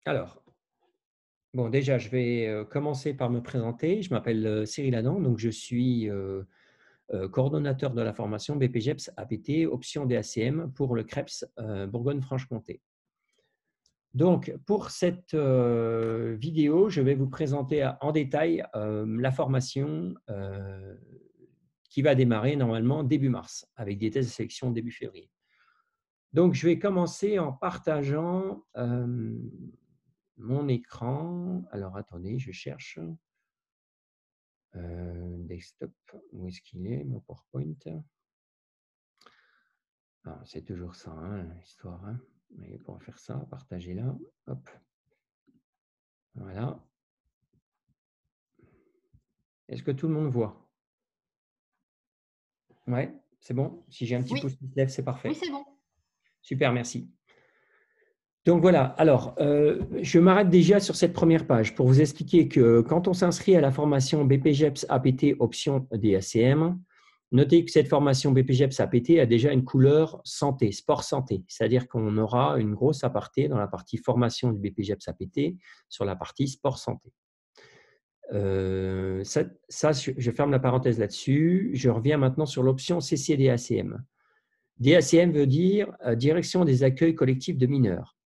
Alors, bon, déjà, je vais commencer par me présenter. Je m'appelle Cyril Adam, donc je suis coordonnateur de la formation BPGEPS APT, option DACM pour le CREPS Bourgogne-Franche-Comté. Donc, pour cette vidéo, je vais vous présenter en détail la formation qui va démarrer normalement début mars, avec des tests de sélection début février. Donc, je vais commencer en partageant mon écran. Alors, attendez, je cherche. Desktop, où est-ce qu'il est, mon PowerPoint? Ah, c'est toujours ça, hein, histoire. Hein. Mais pour faire ça, partager là. Hop. Voilà. Est-ce que tout le monde voit? Ouais, c'est bon. Si j'ai un petit Oui, pouce qui se lève, c'est oui, parfait. c'est bon. Super, merci. Donc voilà, alors je m'arrête déjà sur cette première page pour vous expliquer que quand on s'inscrit à la formation BPGEPS APT option DACM, notez que cette formation BPGEPS APT a déjà une couleur santé, sport santé, c'est-à-dire qu'on aura une grosse aparté dans la partie formation du BPGEPS APT sur la partie sport santé. Je ferme la parenthèse là-dessus. Je reviens maintenant sur l'option CC-DACM. DACM veut dire Direction des accueils collectifs de mineurs.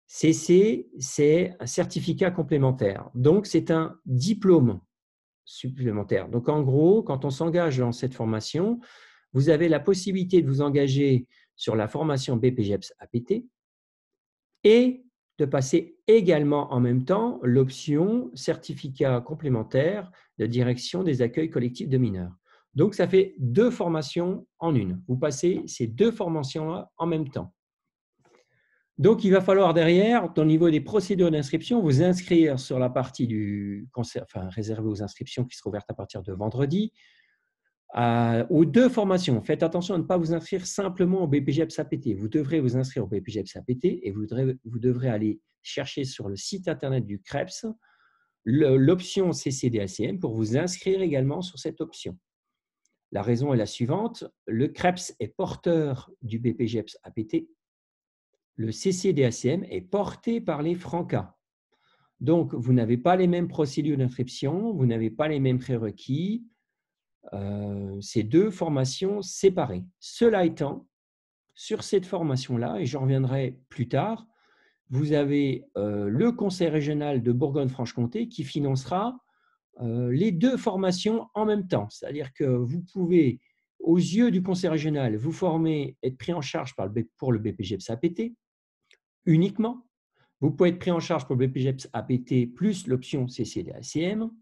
CC, c'est un certificat complémentaire. Donc, c'est un diplôme supplémentaire. Donc, en gros, quand on s'engage dans cette formation, vous avez la possibilité de vous engager sur la formation BPGEPS APT et de passer également en même temps l'option certificat complémentaire de direction des accueils collectifs de mineurs. Donc, ça fait 2 formations en une. Vous passez ces 2 formations-là en même temps. Donc, il va falloir derrière, au niveau des procédures d'inscription, vous inscrire sur la partie réservée aux inscriptions qui sera ouverte à partir de vendredi, aux 2 formations. Faites attention à ne pas vous inscrire simplement au BPGEPS APT. Vous devrez vous inscrire au BPGEPS APT et vous devrez aller chercher sur le site internet du CREPS l'option CCDACM pour vous inscrire également sur cette option. La raison est la suivante, le CREPS est porteur du BPGEPS APT. Le CCDACM est porté par les Francas. Donc, vous n'avez pas les mêmes procédures d'inscription, vous n'avez pas les mêmes prérequis. C'est 2 formations séparées. Cela étant, sur cette formation-là, et j'en reviendrai plus tard, vous avez le Conseil régional de Bourgogne-Franche-Comté qui financera les 2 formations en même temps. C'est-à-dire que vous pouvez, aux yeux du Conseil régional, vous former, être pris en charge pour le BPGEPS APT uniquement. Vous pouvez être pris en charge pour le BPGEPS APT plus l'option CCDACM.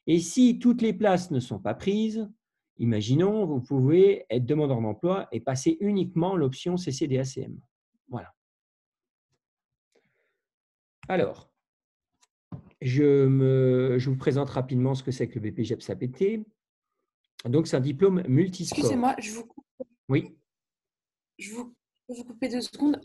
Et si toutes les places ne sont pas prises, imaginons, vous pouvez être demandeur d'emploi et passer uniquement l'option CCDACM. Voilà. Alors, je vous présente rapidement ce que c'est que le BPGEPS APT. Donc, c'est un diplôme multisport. Excusez-moi, Oui. je vous, je vais vous couper 2 secondes.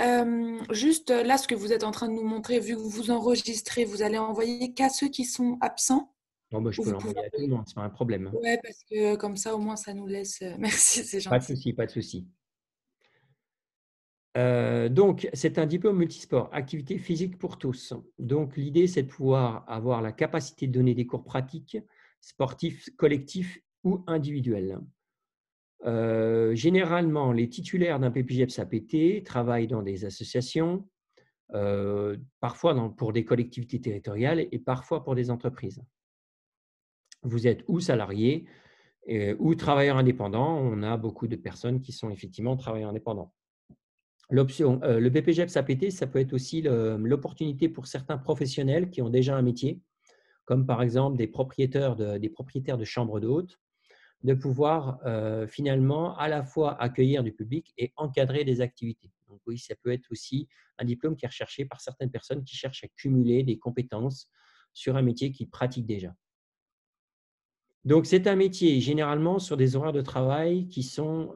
Juste là, ce que vous êtes en train de nous montrer, vu que vous enregistrez, vous allez envoyer qu'à ceux qui sont absents Bon, ben, je ou peux vous pouvez l'envoyer à tout le monde, ce n'est pas un problème. Ouais, parce que comme ça, au moins, ça nous laisse. Merci, c'est Pas de gentil. souci, pas de souci. Donc, c'est un diplôme multisport, activité physique pour tous. Donc, l'idée, c'est de pouvoir avoir la capacité de donner des cours pratiques, sportifs, collectifs ou individuels. Généralement, les titulaires d'un PPGEPS APT travaillent dans des associations, parfois pour des collectivités territoriales et parfois pour des entreprises. Vous êtes ou salarié ou travailleur indépendant. On a beaucoup de personnes qui sont effectivement travailleurs indépendants. Le BPGEPS APT, ça peut être aussi l'opportunité pour certains professionnels qui ont déjà un métier, comme par exemple des propriétaires de chambres d'hôtes, de pouvoir finalement à la fois accueillir du public et encadrer des activités. Donc oui, ça peut être aussi un diplôme qui est recherché par certaines personnes qui cherchent à cumuler des compétences sur un métier qu'ils pratiquent déjà. Donc, c'est un métier généralement sur des horaires de travail qui sont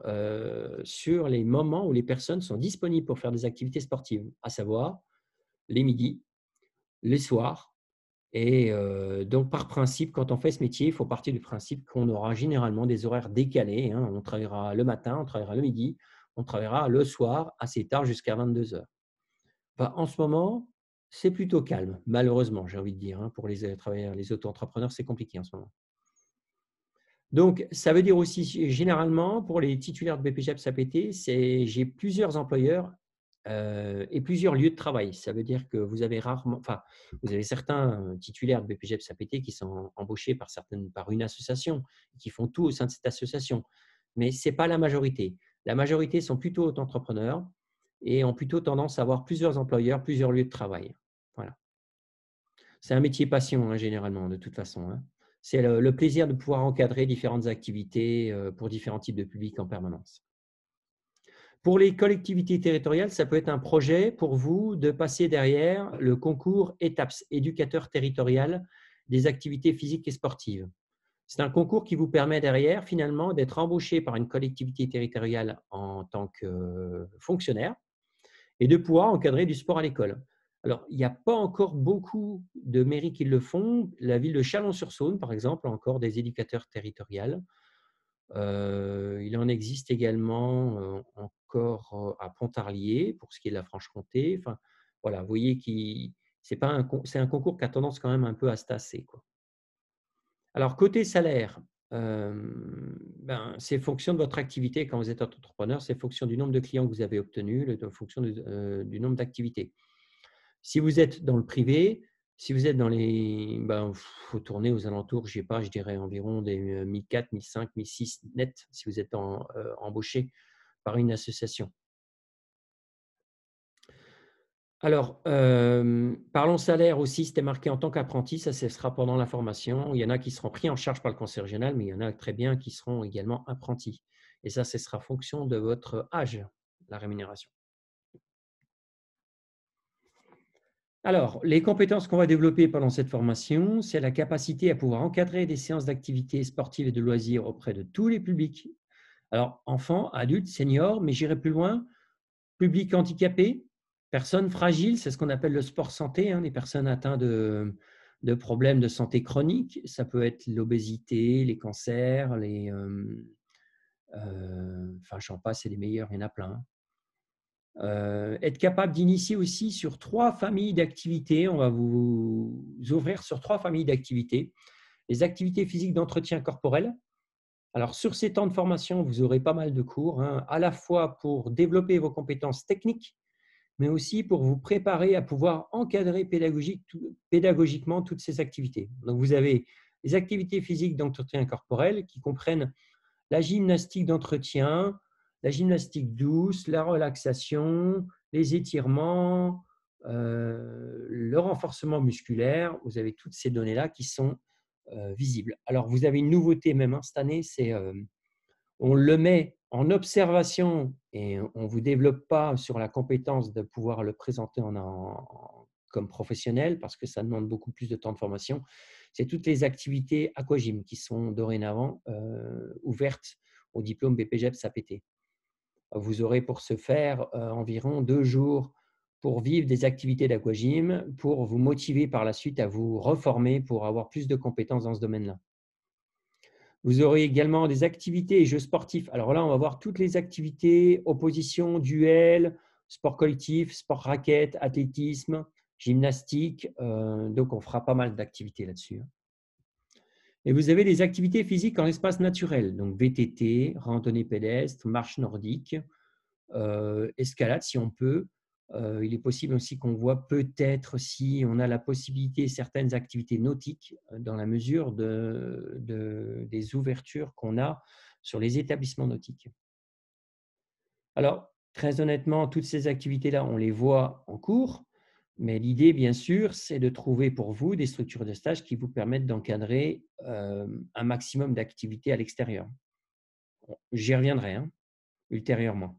sur les moments où les personnes sont disponibles pour faire des activités sportives, à savoir les midis, les soirs. Et donc, par principe, quand on fait ce métier, il faut partir du principe qu'on aura généralement des horaires décalés. Hein. On travaillera le matin, on travaillera le midi, on travaillera le soir assez tard jusqu'à 22 heures. En ce moment, c'est plutôt calme, malheureusement, j'ai envie de dire, hein, pour les travailleurs, les auto-entrepreneurs, c'est compliqué en ce moment. Donc, ça veut dire aussi, généralement, pour les titulaires de BPJEPS APT, j'ai plusieurs employeurs et plusieurs lieux de travail. Ça veut dire que vous avez rarement, enfin, vous avez certains titulaires de BPJEPS APT qui sont embauchés par une association, qui font tout au sein de cette association. Mais ce n'est pas la majorité. La majorité sont plutôt auto-entrepreneurs et ont plutôt tendance à avoir plusieurs employeurs, plusieurs lieux de travail. Voilà. C'est un métier passion, hein, généralement, de toute façon, hein. C'est le plaisir de pouvoir encadrer différentes activités pour différents types de publics en permanence. Pour les collectivités territoriales, ça peut être un projet pour vous de passer derrière le concours ETAPS, éducateur territorial des activités physiques et sportives. C'est un concours qui vous permet derrière, finalement, d'être embauché par une collectivité territoriale en tant que fonctionnaire et de pouvoir encadrer du sport à l'école. Alors, il n'y a pas encore beaucoup de mairies qui le font. La ville de Chalon-sur-Saône, par exemple, a encore des éducateurs territoriaux. Il en existe également encore à Pontarlier, pour ce qui est de la Franche-Comté. Enfin, voilà, vous voyez que c'est un concours qui a tendance quand même un peu à se tasser, quoi. Alors, côté salaire, c'est fonction de votre activité quand vous êtes entrepreneur, c'est fonction du nombre de clients que vous avez obtenus, en fonction du nombre d'activités. Si vous êtes dans le privé, si vous êtes dans les… faut tourner aux alentours, je sais pas, je dirais environ des 1400, 1500, 1600 net si vous êtes embauché par une association. Alors, parlons salaire aussi, c'était marqué en tant qu'apprenti, ça ce sera pendant la formation. Il y en a qui seront pris en charge par le conseil régional, mais il y en a très bien qui seront également apprentis. Et ça, ce sera fonction de votre âge, la rémunération. Alors, les compétences qu'on va développer pendant cette formation, c'est la capacité à pouvoir encadrer des séances d'activités sportives et de loisirs auprès de tous les publics. Alors, enfants, adultes, seniors, mais j'irai plus loin, public handicapé, personnes fragiles, c'est ce qu'on appelle le sport santé, hein, les personnes atteintes de problèmes de santé chronique. Ça peut être l'obésité, les cancers, enfin, j'en passe, c'est les meilleurs, il y en a plein, hein. Être capable d'initier aussi sur 3 familles d'activités. On va vous ouvrir sur 3 familles d'activités. Les activités physiques d'entretien corporel. Alors, sur ces temps de formation, vous aurez pas mal de cours, hein, à la fois pour développer vos compétences techniques, mais aussi pour vous préparer à pouvoir encadrer pédagogiquement toutes ces activités. Donc, vous avez les activités physiques d'entretien corporel qui comprennent la gymnastique d'entretien, la gymnastique douce, la relaxation, les étirements, le renforcement musculaire. Vous avez toutes ces données-là qui sont visibles. Alors, vous avez une nouveauté même, hein, cette année, c'est on le met en observation et on ne vous développe pas sur la compétence de pouvoir le présenter comme professionnel parce que ça demande beaucoup plus de temps de formation. C'est toutes les activités aquagym qui sont dorénavant ouvertes au diplôme BPJEPS APT. Vous aurez pour ce faire environ 2 jours pour vivre des activités d'aquagym, pour vous motiver par la suite à vous reformer pour avoir plus de compétences dans ce domaine-là. Vous aurez également des activités et jeux sportifs. Alors là, on va voir toutes les activités, opposition, duel, sport collectif, sport raquette, athlétisme, gymnastique. Donc, on fera pas mal d'activités là-dessus. Et vous avez des activités physiques en espace naturel, donc VTT, randonnée pédestre, marche nordique, escalade si on peut. Il est possible aussi qu'on voit peut-être si on a la possibilité certaines activités nautiques dans la mesure des ouvertures qu'on a sur les établissements nautiques. Alors, très honnêtement, toutes ces activités-là, on les voit en cours, mais l'idée, bien sûr, c'est de trouver pour vous des structures de stage qui vous permettent d'encadrer un maximum d'activités à l'extérieur. J'y reviendrai, hein, ultérieurement.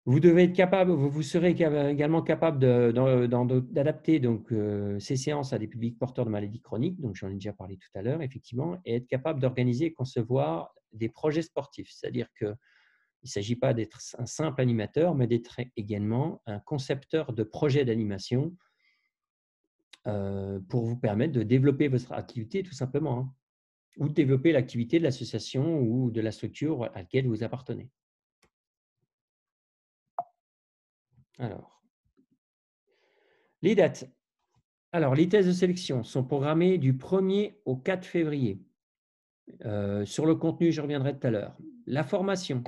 Vous devez être capable, vous serez également capable d'adapter donc ces séances à des publics porteurs de maladies chroniques, donc j'en ai déjà parlé tout à l'heure, effectivement, et être capable d'organiser et concevoir des projets sportifs. C'est-à-dire qu'il ne s'agit pas d'être un simple animateur, mais d'être également un concepteur de projets d'animation pour vous permettre de développer votre activité tout simplement, hein, ou de développer l'activité de l'association ou de la structure à laquelle vous appartenez. Alors, Les dates. Alors, les tests de sélection sont programmés du 1er au 4 février. Sur le contenu, je reviendrai tout à l'heure. La formation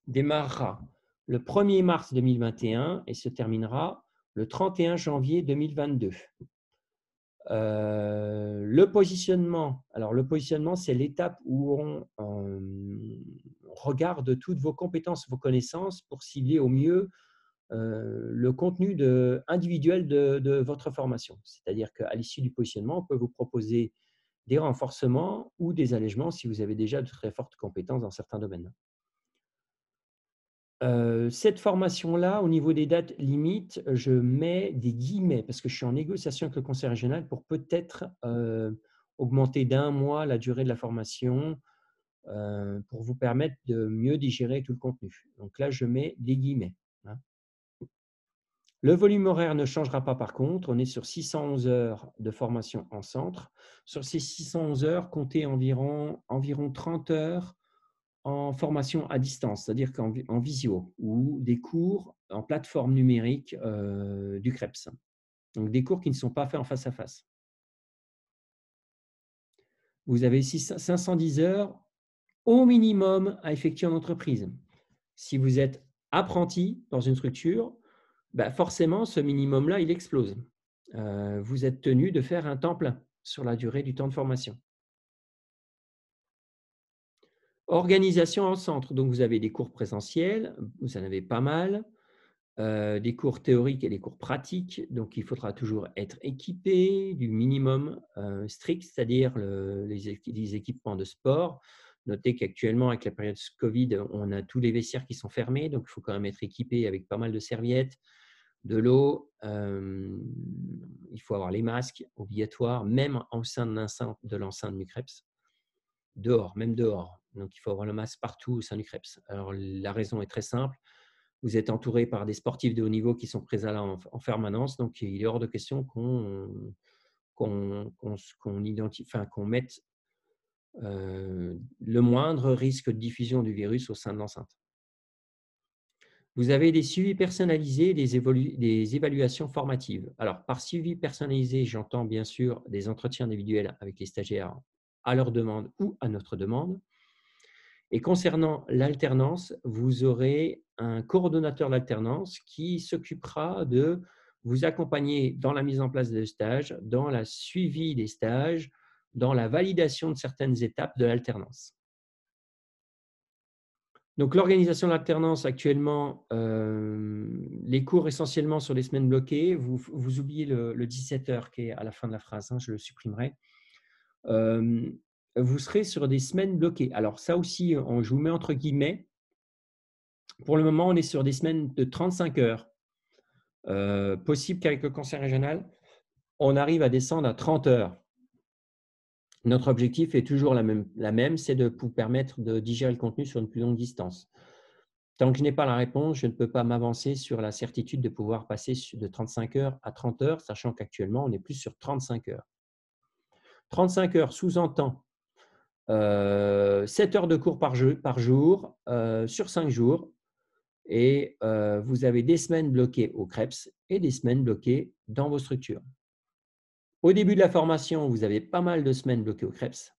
démarrera le 1er mars 2021 et se terminera le 31 janvier 2022. Le positionnement. Alors, le positionnement, c'est l'étape où on regarde toutes vos compétences, vos connaissances pour cibler au mieux le contenu individuel de votre formation. C'est-à-dire qu'à l'issue du positionnement, on peut vous proposer des renforcements ou des allègements si vous avez déjà de très fortes compétences dans certains domaines. Cette formation-là, au niveau des dates limites, je mets des guillemets parce que je suis en négociation avec le conseil régional pour peut-être augmenter d'1 mois la durée de la formation pour vous permettre de mieux digérer tout le contenu. Donc là, je mets des guillemets. Hein. Le volume horaire ne changera pas par contre. On est sur 611 heures de formation en centre. Sur ces 611 heures, comptez environ 30 heures en formation à distance, c'est-à-dire en visio, ou des cours en plateforme numérique du CREPS. Donc, des cours qui ne sont pas faits en face à face. Vous avez 510 heures au minimum à effectuer en entreprise. Si vous êtes apprenti dans une structure, forcément, ce minimum-là, il explose. Vous êtes tenu de faire un temps plein sur la durée du temps de formation. Organisation en centre. Donc, vous avez des cours présentiels, vous en avez pas mal, des cours théoriques et des cours pratiques. Donc, il faudra toujours être équipé du minimum strict, c'est-à-dire les équipements de sport. Notez qu'actuellement, avec la période Covid, on a tous les vestiaires qui sont fermés, donc il faut quand même être équipé avec pas mal de serviettes, de l'eau. Il faut avoir les masques obligatoires, même au sein de l'enceinte du CREPS. Dehors, même dehors. Donc, il faut avoir le masque partout au sein du CREPS. Alors, la raison est très simple. Vous êtes entouré par des sportifs de haut niveau qui sont présents là en permanence. Donc, il est hors de question qu'on mette le moindre risque de diffusion du virus au sein de l'enceinte. Vous avez des suivis personnalisés, des évaluations formatives. Alors, par suivi personnalisé, j'entends bien sûr des entretiens individuels avec les stagiaires à leur demande ou à notre demande. Et concernant l'alternance, vous aurez un coordonnateur d'alternance qui s'occupera de vous accompagner dans la mise en place des stages, dans le suivi des stages, dans la validation de certaines étapes de l'alternance. Donc, l'organisation de l'alternance actuellement, les cours essentiellement sur les semaines bloquées, vous oubliez le 17 heures qui est à la fin de la phrase, hein, je le supprimerai. Vous serez sur des semaines bloquées. Alors, ça aussi, je vous mets entre guillemets. Pour le moment, on est sur des semaines de 35 heures. Possible qu'avec le conseil régional, on arrive à descendre à 30 heures. Notre objectif est toujours la même, c'est de vous permettre de digérer le contenu sur une plus longue distance. Tant que je n'ai pas la réponse, je ne peux pas m'avancer sur la certitude de pouvoir passer de 35 heures à 30 heures, sachant qu'actuellement, on est plus sur 35 heures. 35 heures sous-entend 7 heures de cours par jour sur 5 jours. Et vous avez des semaines bloquées au CREPS et des semaines bloquées dans vos structures. Au début de la formation, vous avez pas mal de semaines bloquées au CREPS.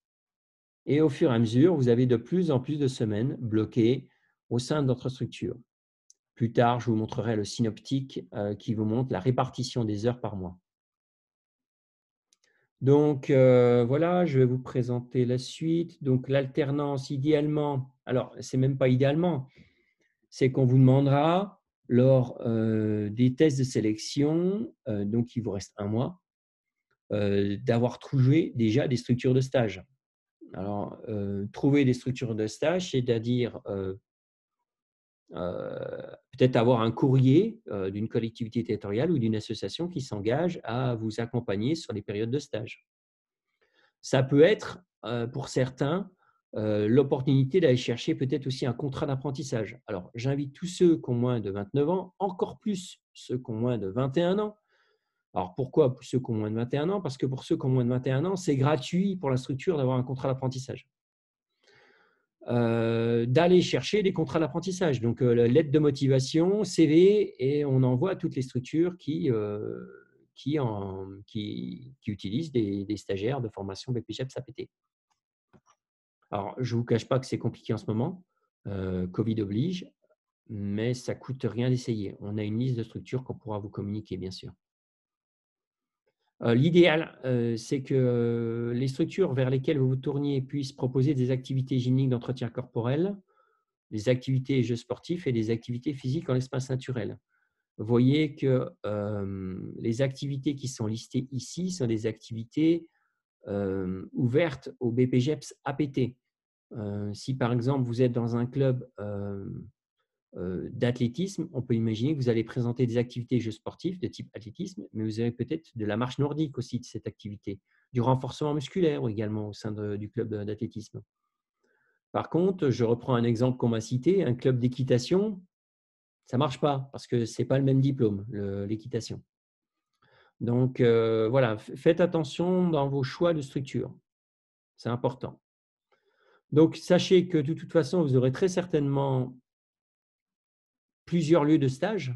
Et au fur et à mesure, vous avez de plus en plus de semaines bloquées au sein de notre structure. Plus tard, je vous montrerai le synoptique qui vous montre la répartition des heures par mois. Donc, voilà, je vais vous présenter la suite. Donc, l'alternance, idéalement, alors, c'est même pas idéalement, c'est qu'on vous demandera lors des tests de sélection, donc il vous reste 1 mois, d'avoir trouvé déjà des structures de stage. Alors, trouver des structures de stage, c'est-à-dire peut-être avoir un courrier d'une collectivité territoriale ou d'une association qui s'engage à vous accompagner sur les périodes de stage. Ça peut être, pour certains, l'opportunité d'aller chercher peut-être aussi un contrat d'apprentissage. Alors, j'invite tous ceux qui ont moins de 29 ans, encore plus ceux qui ont moins de 21 ans. Alors, pourquoi ceux qui ont moins de 21 ans? Parce que pour ceux qui ont moins de 21 ans, c'est gratuit pour la structure d'avoir un contrat d'apprentissage. D'aller chercher des contrats d'apprentissage. Donc, lettre de motivation, CV, et on envoie à toutes les structures qui qui utilisent des stagiaires de formation BPGEPS APT. Alors, je ne vous cache pas que c'est compliqué en ce moment, Covid oblige, mais ça ne coûte rien d'essayer. On a une liste de structures qu'on pourra vous communiquer, bien sûr. L'idéal, c'est que les structures vers lesquelles vous vous tourniez puissent proposer des activités hygiéniques d'entretien corporel, des activités et jeux sportifs et des activités physiques en espace naturel. Vous voyez que les activités qui sont listées ici sont des activités ouvertes au BPGEPS APT. Si par exemple vous êtes dans un club d'athlétisme, on peut imaginer que vous allez présenter des activités et jeux sportifs de type athlétisme, mais vous avez peut-être de la marche nordique aussi de cette activité, du renforcement musculaire également au sein du club d'athlétisme. Par contre, je reprends un exemple qu'on m'a cité, un club d'équitation, ça ne marche pas parce que ce n'est pas le même diplôme, l'équitation. Donc, voilà, faites attention dans vos choix de structure. C'est important. Donc, sachez que de toute façon, vous aurez très certainement plusieurs lieux de stage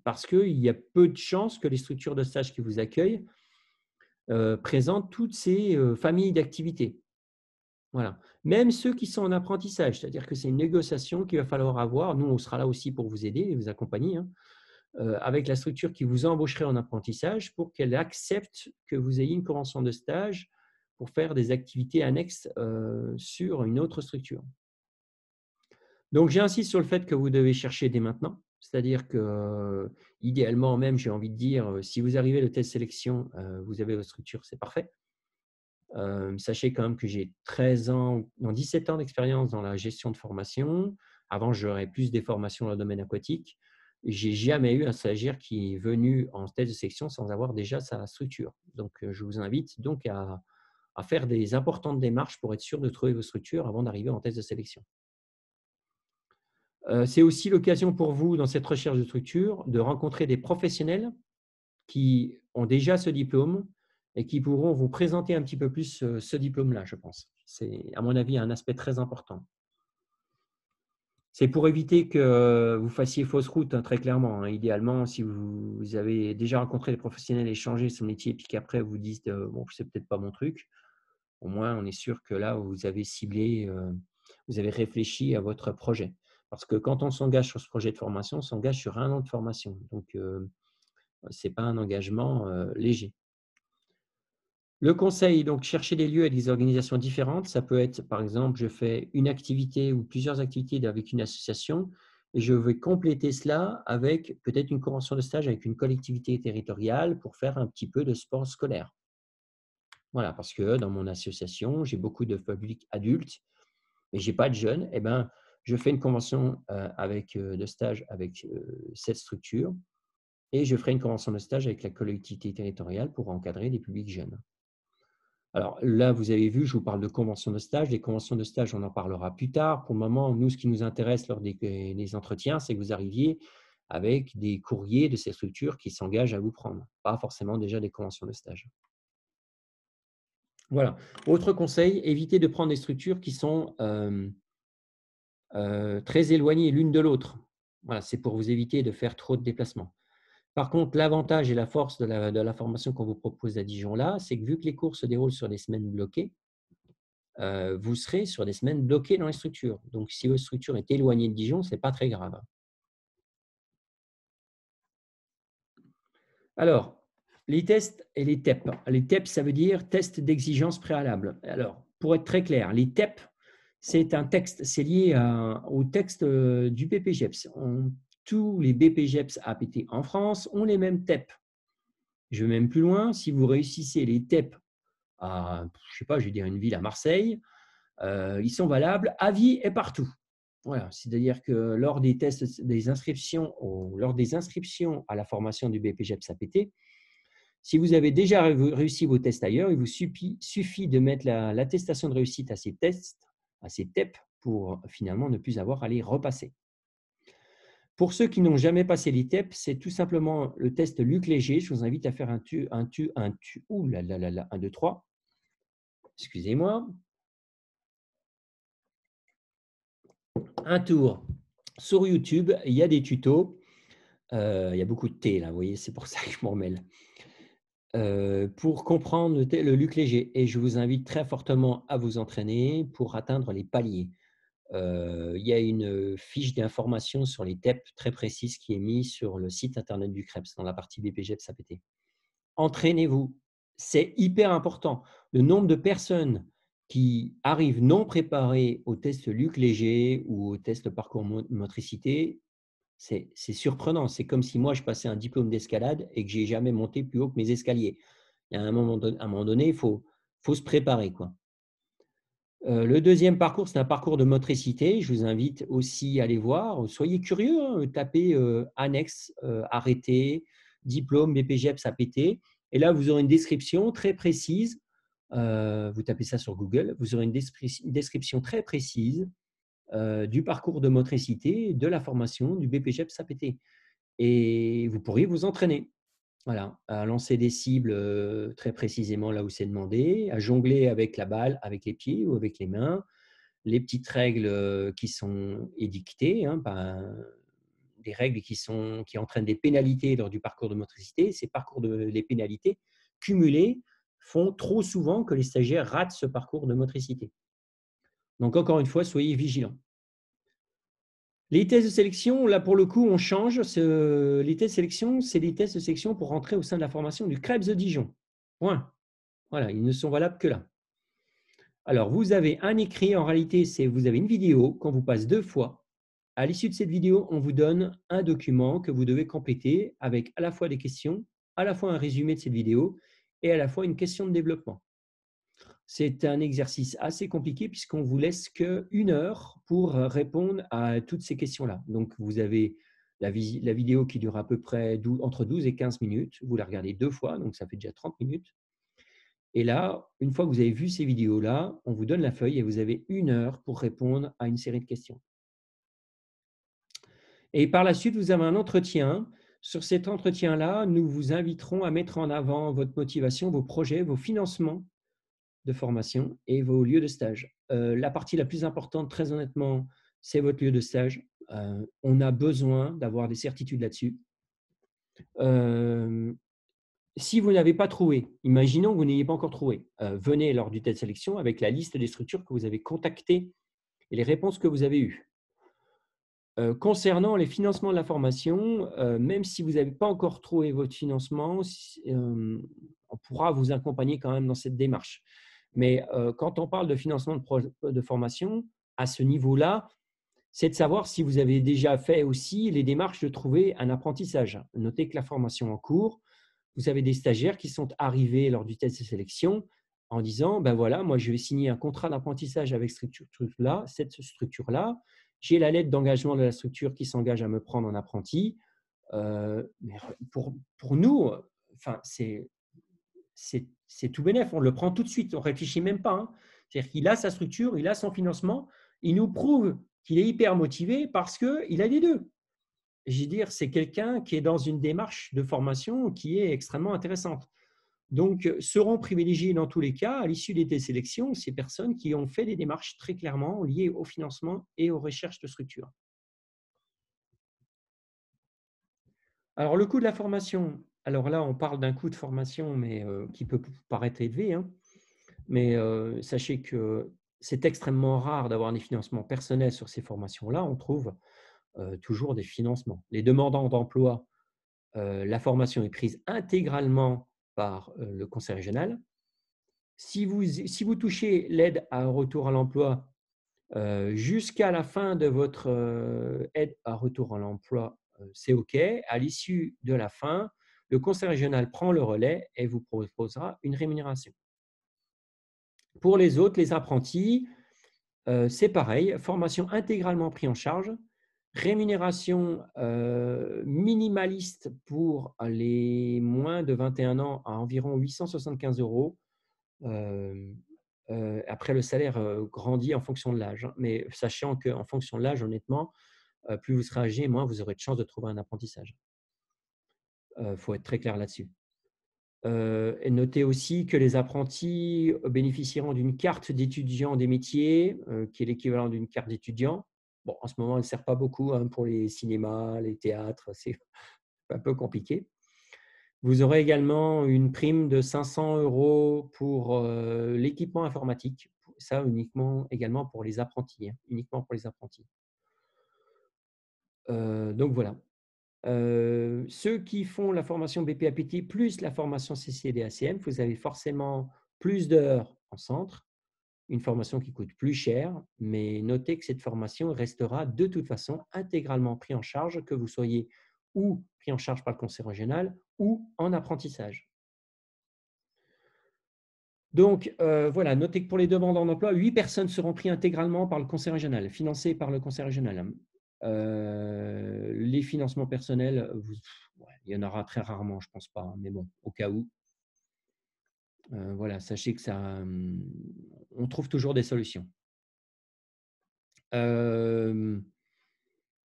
parce qu'il y a peu de chances que les structures de stage qui vous accueillent présentent toutes ces familles d'activités. Voilà. Même ceux qui sont en apprentissage, c'est-à-dire que c'est une négociation qu'il va falloir avoir. Nous, on sera là aussi pour vous aider et vous accompagner avec la structure qui vous embaucherait en apprentissage pour qu'elle accepte que vous ayez une convention de stage pour faire des activités annexes sur une autre structure. Donc, j'insiste sur le fait que vous devez chercher dès maintenant. C'est-à-dire que, idéalement même, j'ai envie de dire, si vous arrivez au test sélection, vous avez votre structure, c'est parfait. Sachez quand même que j'ai 17 ans d'expérience dans la gestion de formation. Avant, j'aurais plus des formations dans le domaine aquatique. Je n'ai jamais eu un stagiaire qui est venu en test de sélection sans avoir déjà sa structure. Donc, je vous invite donc à faire des importantes démarches pour être sûr de trouver vos structures avant d'arriver en test de sélection. C'est aussi l'occasion pour vous, dans cette recherche de structure, de rencontrer des professionnels qui ont déjà ce diplôme et qui pourront vous présenter un petit peu plus ce diplôme-là, je pense. C'est, à mon avis, un aspect très important. C'est pour éviter que vous fassiez fausse route, hein, très clairement. Hein. Idéalement, si vous avez déjà rencontré des professionnels, échangé son métier, et puis qu'après vous dites bon, c'est peut-être pas mon truc, au moins on est sûr que là, vous avez ciblé, vous avez réfléchi à votre projet. Parce que quand on s'engage sur ce projet de formation, on s'engage sur 1 an de formation. Donc, ce n'est pas un engagement léger. Le conseil, donc, chercher des lieux et des organisations différentes. Ça peut être, par exemple, je fais une activité ou plusieurs activités avec une association et je vais compléter cela avec peut-être une convention de stage avec une collectivité territoriale pour faire un petit peu de sport scolaire. Voilà, parce que dans mon association, j'ai beaucoup de publics adultes mais je n'ai pas de jeunes. Eh ben, je fais une convention de stage avec cette structure et je ferai une convention de stage avec la collectivité territoriale pour encadrer des publics jeunes. Alors là, vous avez vu, je vous parle de convention de stage. Des conventions de stage, on en parlera plus tard. Pour le moment, nous, ce qui nous intéresse lors des entretiens, c'est que vous arriviez avec des courriers de ces structures qui s'engagent à vous prendre, pas forcément déjà des conventions de stage. Voilà. Autre conseil, évitez de prendre des structures qui sont très éloignées l'une de l'autre. Voilà, c'est pour vous éviter de faire trop de déplacements. Par contre, l'avantage et la force de la formation qu'on vous propose à Dijon là, c'est que vu que les cours se déroulent sur des semaines bloquées, vous serez sur des semaines bloquées dans les structures. Donc, si votre structure est éloignée de Dijon, ce n'est pas très grave. Alors, les tests et les TEP. Les TEP, ça veut dire test d'exigence préalable. Alors, pour être très clair, les TEP, c'est un texte, c'est lié au texte du BPGEPS. Tous les BPGEPS APT en France ont les mêmes TEP. Je vais même plus loin, si vous réussissez les TEP à, je sais pas, je vais dire une ville à Marseille, ils sont valables à vie et partout. Voilà, c'est-à-dire que lors des tests, lors des inscriptions à la formation du BPGEPS APT, si vous avez déjà réussi vos tests ailleurs, il vous suffit de mettre l'attestation de réussite à ces tests, à ces TEP, pour finalement ne plus avoir à les repasser. Pour ceux qui n'ont jamais passé les TEP, c'est tout simplement le test Luc Léger. Je vous invite à faire un 1, 2, 3. Excusez-moi. Un tour sur YouTube, il y a des tutos. Il y a beaucoup de T là, vous voyez, c'est pour ça que je m'en mêle. Pour comprendre le Luc Léger et je vous invite très fortement à vous entraîner pour atteindre les paliers. Il y a une fiche d'information sur les TEP très précise qui est mise sur le site internet du CREPS dans la partie BPGEPS APT. Entraînez-vous, c'est hyper important. Le nombre de personnes qui arrivent non préparées au test Luc Léger ou au test parcours motricité, c'est surprenant. C'est comme si moi, je passais un diplôme d'escalade et que j'ai jamais monté plus haut que mes escaliers. Il y a un moment donné, il faut se préparer, quoi. Le deuxième parcours, c'est un parcours de motricité. Je vous invite aussi à aller voir. Soyez curieux, hein, tapez annexe, arrêté, diplôme, BPGEPS, APT. Et là, vous aurez une description très précise. Vous tapez ça sur Google. Vous aurez une description très précise du parcours de motricité, de la formation, du BPGEPS, APT. Et vous pourriez vous entraîner. Voilà, à lancer des cibles très précisément là où c'est demandé, à jongler avec la balle, avec les pieds ou avec les mains, les petites règles qui sont édictées, hein, des règles qui entraînent des pénalités lors du parcours de motricité. Ces les pénalités cumulées font trop souvent que les stagiaires ratent ce parcours de motricité. Donc encore une fois, soyez vigilants. Les tests de sélection, là pour le coup, on change. Les tests de sélection, c'est des tests de sélection pour rentrer au sein de la formation du CREPS de Dijon. Point. Voilà, ils ne sont valables que là. Alors, vous avez un écrit, en réalité, vous avez une vidéo qu'on vous passe 2 fois. À l'issue de cette vidéo, on vous donne un document que vous devez compléter avec à la fois des questions, à la fois un résumé de cette vidéo et à la fois une question de développement. C'est un exercice assez compliqué puisqu'on ne vous laisse qu'1 heure pour répondre à toutes ces questions-là. Donc, vous avez la vidéo qui dure à peu près entre 12 et 15 minutes. Vous la regardez 2 fois, donc ça fait déjà 30 minutes. Et là, une fois que vous avez vu ces vidéos-là, on vous donne la feuille et vous avez 1 heure pour répondre à une série de questions. Et par la suite, vous avez un entretien. Sur cet entretien-là, nous vous inviterons à mettre en avant votre motivation, vos projets, vos financements de formation et vos lieux de stage. La partie la plus importante, très honnêtement, c'est votre lieu de stage. On a besoin d'avoir des certitudes là-dessus. Si vous n'avez pas trouvé, imaginons que vous n'ayez pas encore trouvé, venez lors du test de sélection avec la liste des structures que vous avez contactées et les réponses que vous avez eues. Concernant les financements de la formation, même si vous n'avez pas encore trouvé votre financement, on pourra vous accompagner quand même dans cette démarche. Mais quand on parle de financement de formation, à ce niveau-là, c'est de savoir si vous avez déjà fait aussi les démarches de trouver un apprentissage. Notez que la formation en cours, vous avez des stagiaires qui sont arrivés lors du test de sélection en disant, ben voilà, moi je vais signer un contrat d'apprentissage avec cette structure-là. J'ai la lettre d'engagement de la structure qui s'engage à me prendre en apprenti. Mais pour nous, enfin, c'est tout bénef, on le prend tout de suite, on ne réfléchit même pas, hein. C'est-à-dire qu'il a sa structure, il a son financement, il nous prouve qu'il est hyper motivé parce qu'il a les deux. Je veux dire, c'est quelqu'un qui est dans une démarche de formation qui est extrêmement intéressante. Donc, seront privilégiés dans tous les cas, à l'issue des sélections, ces personnes qui ont fait des démarches très clairement liées au financement et aux recherches de structure. Alors, le coût de la formation, alors là, on parle d'un coût de formation, mais qui peut paraître élevé, hein. Mais sachez que c'est extrêmement rare d'avoir des financements personnels sur ces formations-là. On trouve toujours des financements. Les demandants d'emploi, la formation est prise intégralement par le conseil régional. Si vous touchez l'aide à un retour à l'emploi jusqu'à la fin de votre aide à retour à l'emploi, c'est OK. À l'issue de la fin, le conseil régional prend le relais et vous proposera une rémunération. Pour les autres, les apprentis, c'est pareil, formation intégralement prise en charge, rémunération minimaliste pour les moins de 21 ans à environ 875 €. Après, le salaire grandit en fonction de l'âge, hein, mais sachant qu'en fonction de l'âge, honnêtement, plus vous serez âgé, moins vous aurez de chances de trouver un apprentissage. Il faut être très clair là-dessus. Et notez aussi que les apprentis bénéficieront d'une carte d'étudiant des métiers, qui est l'équivalent d'une carte d'étudiant. Bon, en ce moment, elle ne sert pas beaucoup, hein, pour les cinémas, les théâtres. un peu compliqué. Vous aurez également une prime de 500 € pour l'équipement informatique. Ça, uniquement également pour les apprentis. Uniquement pour les apprentis. Donc voilà. Ceux qui font la formation BPAPT plus la formation CCDACM, vous avez forcément plus d'heures en centre, une formation qui coûte plus cher, mais notez que cette formation restera de toute façon intégralement prise en charge, que vous soyez ou pris en charge par le conseil régional ou en apprentissage. Donc, voilà, notez que pour les demandeurs d'emploi, 8 personnes seront prises intégralement par le conseil régional, financées par le conseil régional. Les financements personnels, il y en aura très rarement, je ne pense pas, mais bon, au cas où. Voilà, sachez que ça, on trouve toujours des solutions.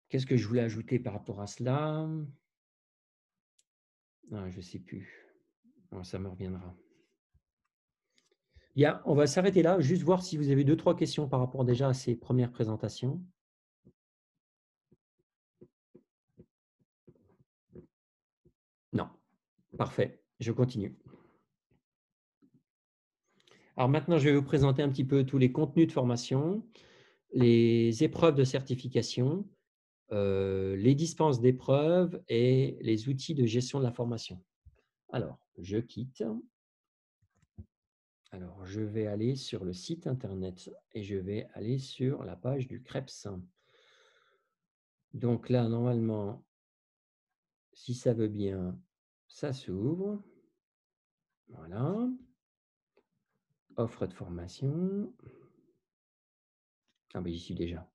Qu'est-ce que je voulais ajouter par rapport à cela? Ah, je ne sais plus. Ça me reviendra. On va s'arrêter là, juste voir si vous avez 2-3 questions par rapport déjà à ces premières présentations. Non. Parfait. Je continue. Alors maintenant, je vais vous présenter un petit peu tous les contenus de formation, les épreuves de certification, les dispenses d'épreuves et les outils de gestion de la formation. Alors, je quitte. Alors, je vais aller sur le site internet et je vais aller sur la page du CREPS. Donc là, normalement, si ça veut bien, ça s'ouvre. Voilà. Offre de formation. Ah ben, j'y suis déjà.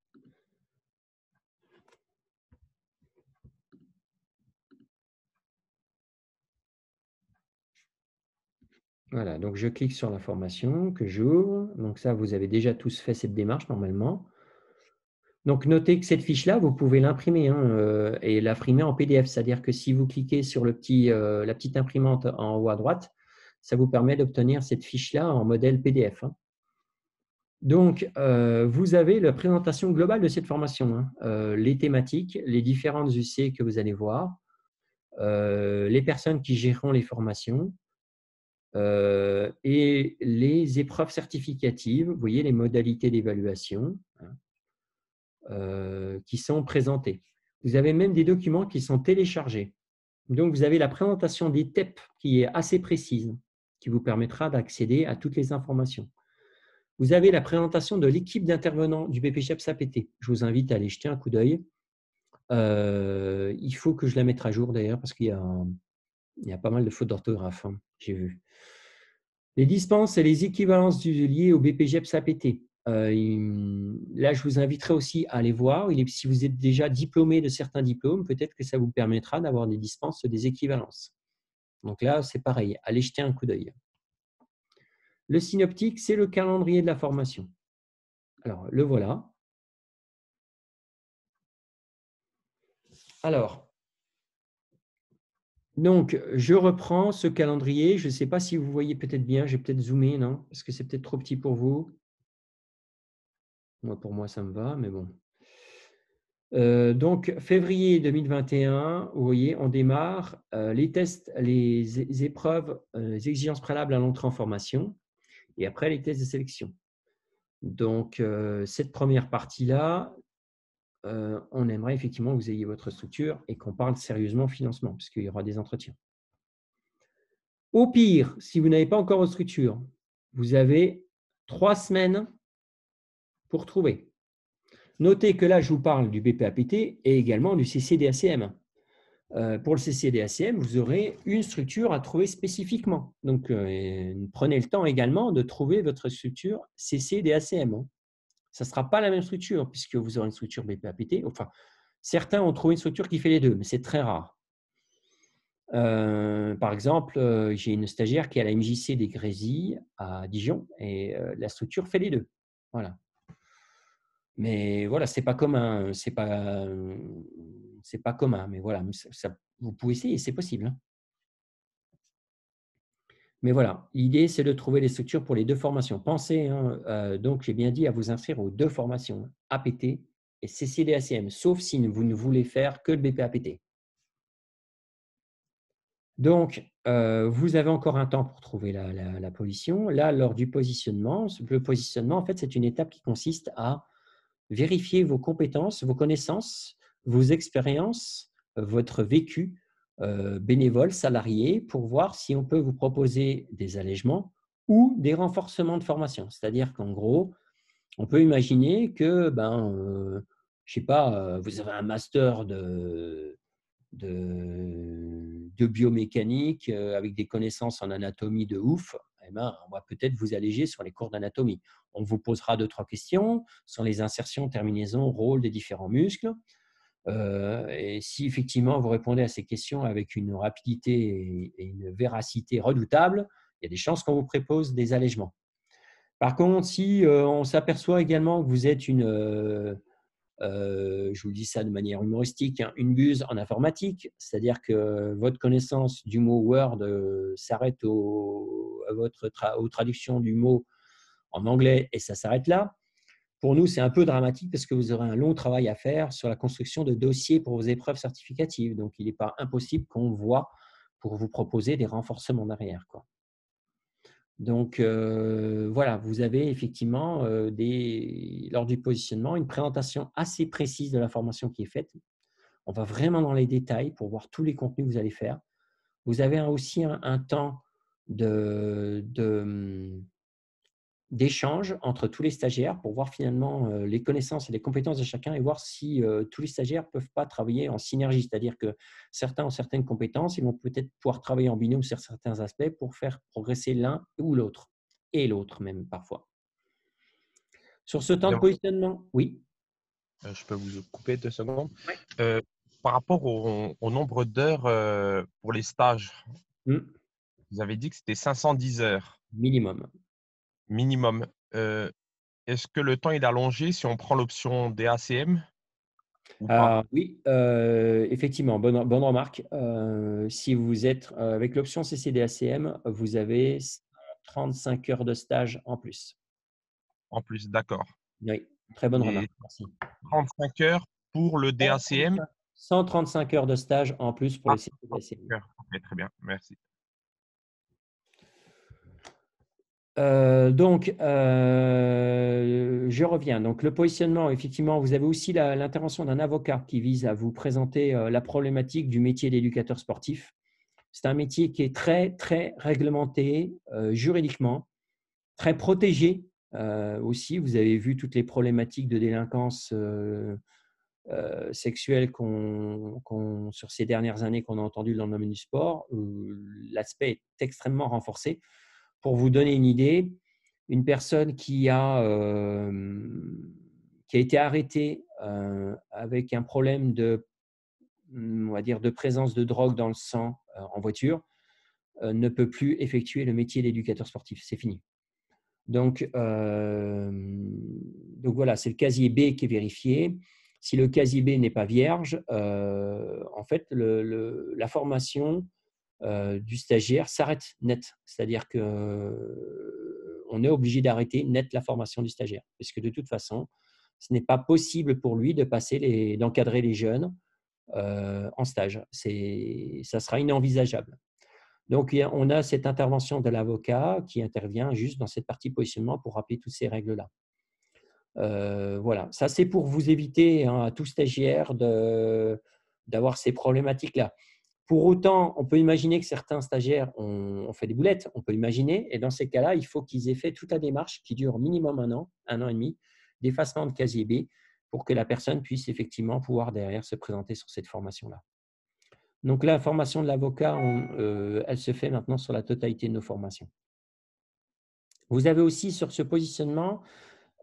Voilà, donc je clique sur la formation que j'ouvre. Donc ça, vous avez déjà tous fait cette démarche normalement. Donc notez que cette fiche-là, vous pouvez l'imprimer et l'imprimer en PDF. C'est-à-dire que si vous cliquez sur la petite imprimante en haut à droite, ça vous permet d'obtenir cette fiche-là en modèle PDF. Donc, vous avez la présentation globale de cette formation, les thématiques, les différentes UC que vous allez voir, les personnes qui géreront les formations, et les épreuves certificatives, vous voyez les modalités d'évaluation qui sont présentées. Vous avez même des documents qui sont téléchargés. Donc, vous avez la présentation des TEP qui est assez précise, qui vous permettra d'accéder à toutes les informations. Vous avez la présentation de l'équipe d'intervenants du BPGEPS APT. Je vous invite à aller jeter un coup d'œil. Il faut que je la mette à jour d'ailleurs parce qu'il y a pas mal de fautes d'orthographe, j'ai vu. Les dispenses et les équivalences liées au BPGEPS APT. Là, je vous inviterai aussi à aller voir. Si vous êtes déjà diplômé de certains diplômes, peut-être que ça vous permettra d'avoir des dispenses, des équivalences. Donc là, c'est pareil. Allez jeter un coup d'œil. Le synoptique, c'est le calendrier de la formation. Alors, le voilà. Alors, donc, je reprends ce calendrier. Je ne sais pas si vous voyez peut-être bien. J'ai peut-être zoomé, non? Parce que c'est peut-être trop petit pour vous. Moi, pour moi, ça me va, mais bon. Donc, février 2021, vous voyez, on démarre les tests, les épreuves, les exigences préalables à l'entrée en formation et après les tests de sélection. Donc, cette première partie-là, on aimerait effectivement que vous ayez votre structure et qu'on parle sérieusement financement, puisqu'il y aura des entretiens. Au pire, si vous n'avez pas encore votre structure, vous avez 3 semaines pour trouver. Notez que là, je vous parle du BPAPT et également du CCDACM. Pour le CCDACM, vous aurez une structure à trouver spécifiquement. Donc, prenez le temps également de trouver votre structure CCDACM. Ça ne sera pas la même structure puisque vous aurez une structure BPAPT. Enfin, certains ont trouvé une structure qui fait les deux, mais c'est très rare. Par exemple, j'ai une stagiaire qui est à la MJC des Grésilles à Dijon et la structure fait les deux. Voilà. Mais voilà, c'est pas commun, c'est pas commun, mais voilà, vous pouvez essayer, c'est possible. Mais voilà, l'idée, c'est de trouver les structures pour les 2 formations. Pensez, donc j'ai bien dit, à vous inscrire aux 2 formations, APT et CCDACM, sauf si vous ne voulez faire que le BPAPT. Donc, vous avez encore un temps pour trouver la position. Là, lors du positionnement, le positionnement, en fait, c'est une étape qui consiste à vérifier vos compétences, vos connaissances, vos expériences, votre vécu bénévole, salarié, pour voir si on peut vous proposer des allègements ou des renforcements de formation. C'est-à-dire qu'en gros, on peut imaginer que, je sais pas, vous avez un master de biomécanique avec des connaissances en anatomie de ouf. Eh ben, on va peut-être vous alléger sur les cours d'anatomie. On vous posera 2-3 questions sur les insertions, terminaisons, rôles des différents muscles. Et si effectivement vous répondez à ces questions avec une rapidité et une véracité redoutables, il y a des chances qu'on vous propose des allègements. Par contre, si on s'aperçoit également que vous êtes je vous dis ça de manière humoristique, hein, une buse en informatique, c'est-à-dire que votre connaissance du mot Word s'arrête aux traductions du mot en anglais et ça s'arrête là. Pour nous, c'est un peu dramatique parce que vous aurez un long travail à faire sur la construction de dossiers pour vos épreuves certificatives. Donc, il n'est pas impossible qu'on voit pour vous proposer des renforcements derrière, quoi. Donc, voilà, vous avez effectivement lors du positionnement une présentation assez précise de la formation qui est faite. On va vraiment dans les détails pour voir tous les contenus que vous allez faire. Vous avez aussi un temps d'échange entre tous les stagiaires pour voir finalement les connaissances et les compétences de chacun et voir si tous les stagiaires ne peuvent pas travailler en synergie. C'est-à-dire que certains ont certaines compétences, ils vont peut-être pouvoir travailler en binôme sur certains aspects pour faire progresser l'un ou l'autre, et l'autre même parfois. Sur ce temps de positionnement, oui. Je peux vous couper 2 secondes. Ouais. Par rapport au nombre d'heures pour les stages, Mmh. vous avez dit que c'était 510 heures Minimum. minimum. Est-ce que le temps est allongé si on prend l'option DACM ou pas? Oui, effectivement, bonne remarque. Si vous êtes avec l'option CCDACM, vous avez 35 heures de stage en plus. En plus, d'accord. Oui, très bonne Et remarque, merci. 35 heures pour le DACM? 135 heures de stage en plus pour Ah, les CCDACM. 35 heures. Ok, très bien, merci. Donc, je reviens. Donc, le positionnement, effectivement, vous avez aussi l'intervention d'un avocat qui vise à vous présenter la problématique du métier d'éducateur sportif. C'est un métier qui est très, très réglementé juridiquement, très protégé aussi. Vous avez vu toutes les problématiques de délinquance sexuelle sur ces dernières années qu'on a entendues dans le domaine du sport. L'aspect est extrêmement renforcé. Pour vous donner une idée, une personne qui a été arrêtée avec un problème on va dire, de présence de drogue dans le sang en voiture ne peut plus effectuer le métier d'éducateur sportif. C'est fini. Donc voilà, c'est le casier B qui est vérifié. Si le casier B n'est pas vierge, en fait, la formation du stagiaire s'arrête net. C'est-à-dire qu'on est obligé d'arrêter net la formation du stagiaire. Parce que de toute façon, ce n'est pas possible pour lui d'encadrer les jeunes en stage. Ça sera inenvisageable. Donc, on a cette intervention de l'avocat qui intervient juste dans cette partie positionnement pour rappeler toutes ces règles-là. Voilà, ça c'est pour vous éviter à tout stagiaire d'avoir ces problématiques-là. Pour autant, on peut imaginer que certains stagiaires ont fait des boulettes, on peut imaginer, et dans ces cas-là, il faut qu'ils aient fait toute la démarche qui dure minimum 1 an et demi, d'effacement de casier B, pour que la personne puisse effectivement pouvoir derrière se présenter sur cette formation-là. Donc, la formation de l'avocat, elle se fait maintenant sur la totalité de nos formations. Vous avez aussi sur ce positionnement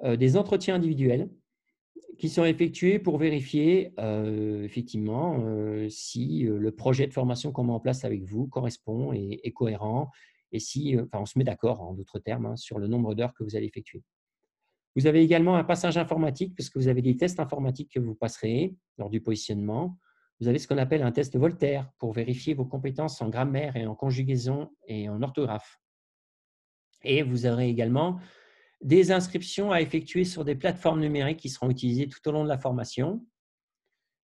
des entretiens individuels qui sont effectués pour vérifier effectivement si le projet de formation qu'on met en place avec vous correspond et est cohérent et si, on se met d'accord en d'autres termes sur le nombre d'heures que vous allez effectuer. Vous avez également un passage informatique parce que vous avez des tests informatiques que vous passerez lors du positionnement. Vous avez ce qu'on appelle un test Voltaire pour vérifier vos compétences en grammaire et en conjugaison et en orthographe. Et vous aurez également des inscriptions à effectuer sur des plateformes numériques qui seront utilisées tout au long de la formation.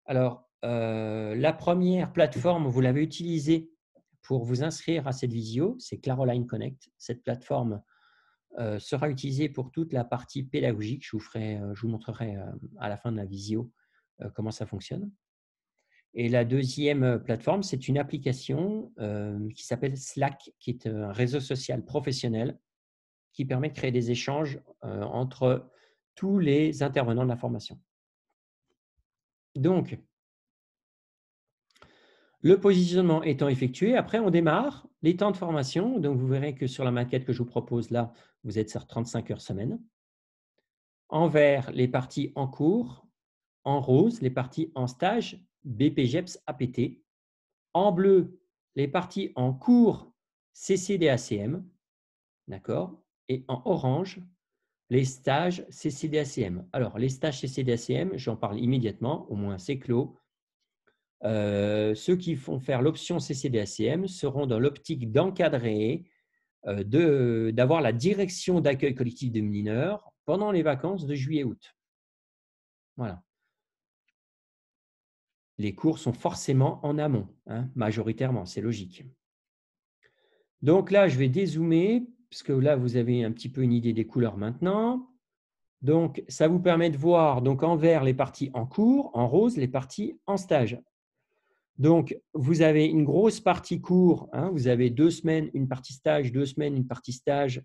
Alors, la première plateforme, vous l'avez utilisée pour vous inscrire à cette visio, c'est Claroline Connect. Cette plateforme sera utilisée pour toute la partie pédagogique. Je vous montrerai à la fin de la visio comment ça fonctionne. Et la deuxième plateforme, c'est une application qui s'appelle Slack, qui est un réseau social professionnel qui permet de créer des échanges entre tous les intervenants de la formation. Donc, le positionnement étant effectué, après on démarre les temps de formation. Donc, vous verrez que sur la maquette que je vous propose là, vous êtes sur 35 heures semaine. En vert, les parties en cours. En rose, les parties en stage BPGEPS APT. En bleu, les parties en cours CCDACM. D'accord. Et en orange, les stages CCDACM. Alors, les stages CCDACM, j'en parle immédiatement, au moins c'est clos. Ceux qui font faire l'option CCDACM seront dans l'optique d'encadrer, d'avoir la direction d'accueil collectif de mineurs pendant les vacances de juillet-août. Voilà. Les cours sont forcément en amont, hein, majoritairement, c'est logique. Donc là, je vais dézoomer, parce que là, vous avez un petit peu une idée des couleurs maintenant. Donc, ça vous permet de voir donc, en vert les parties en cours, en rose les parties en stage. Donc, vous avez une grosse partie cours, hein, vous avez 2 semaines, une partie stage, 2 semaines, une partie stage,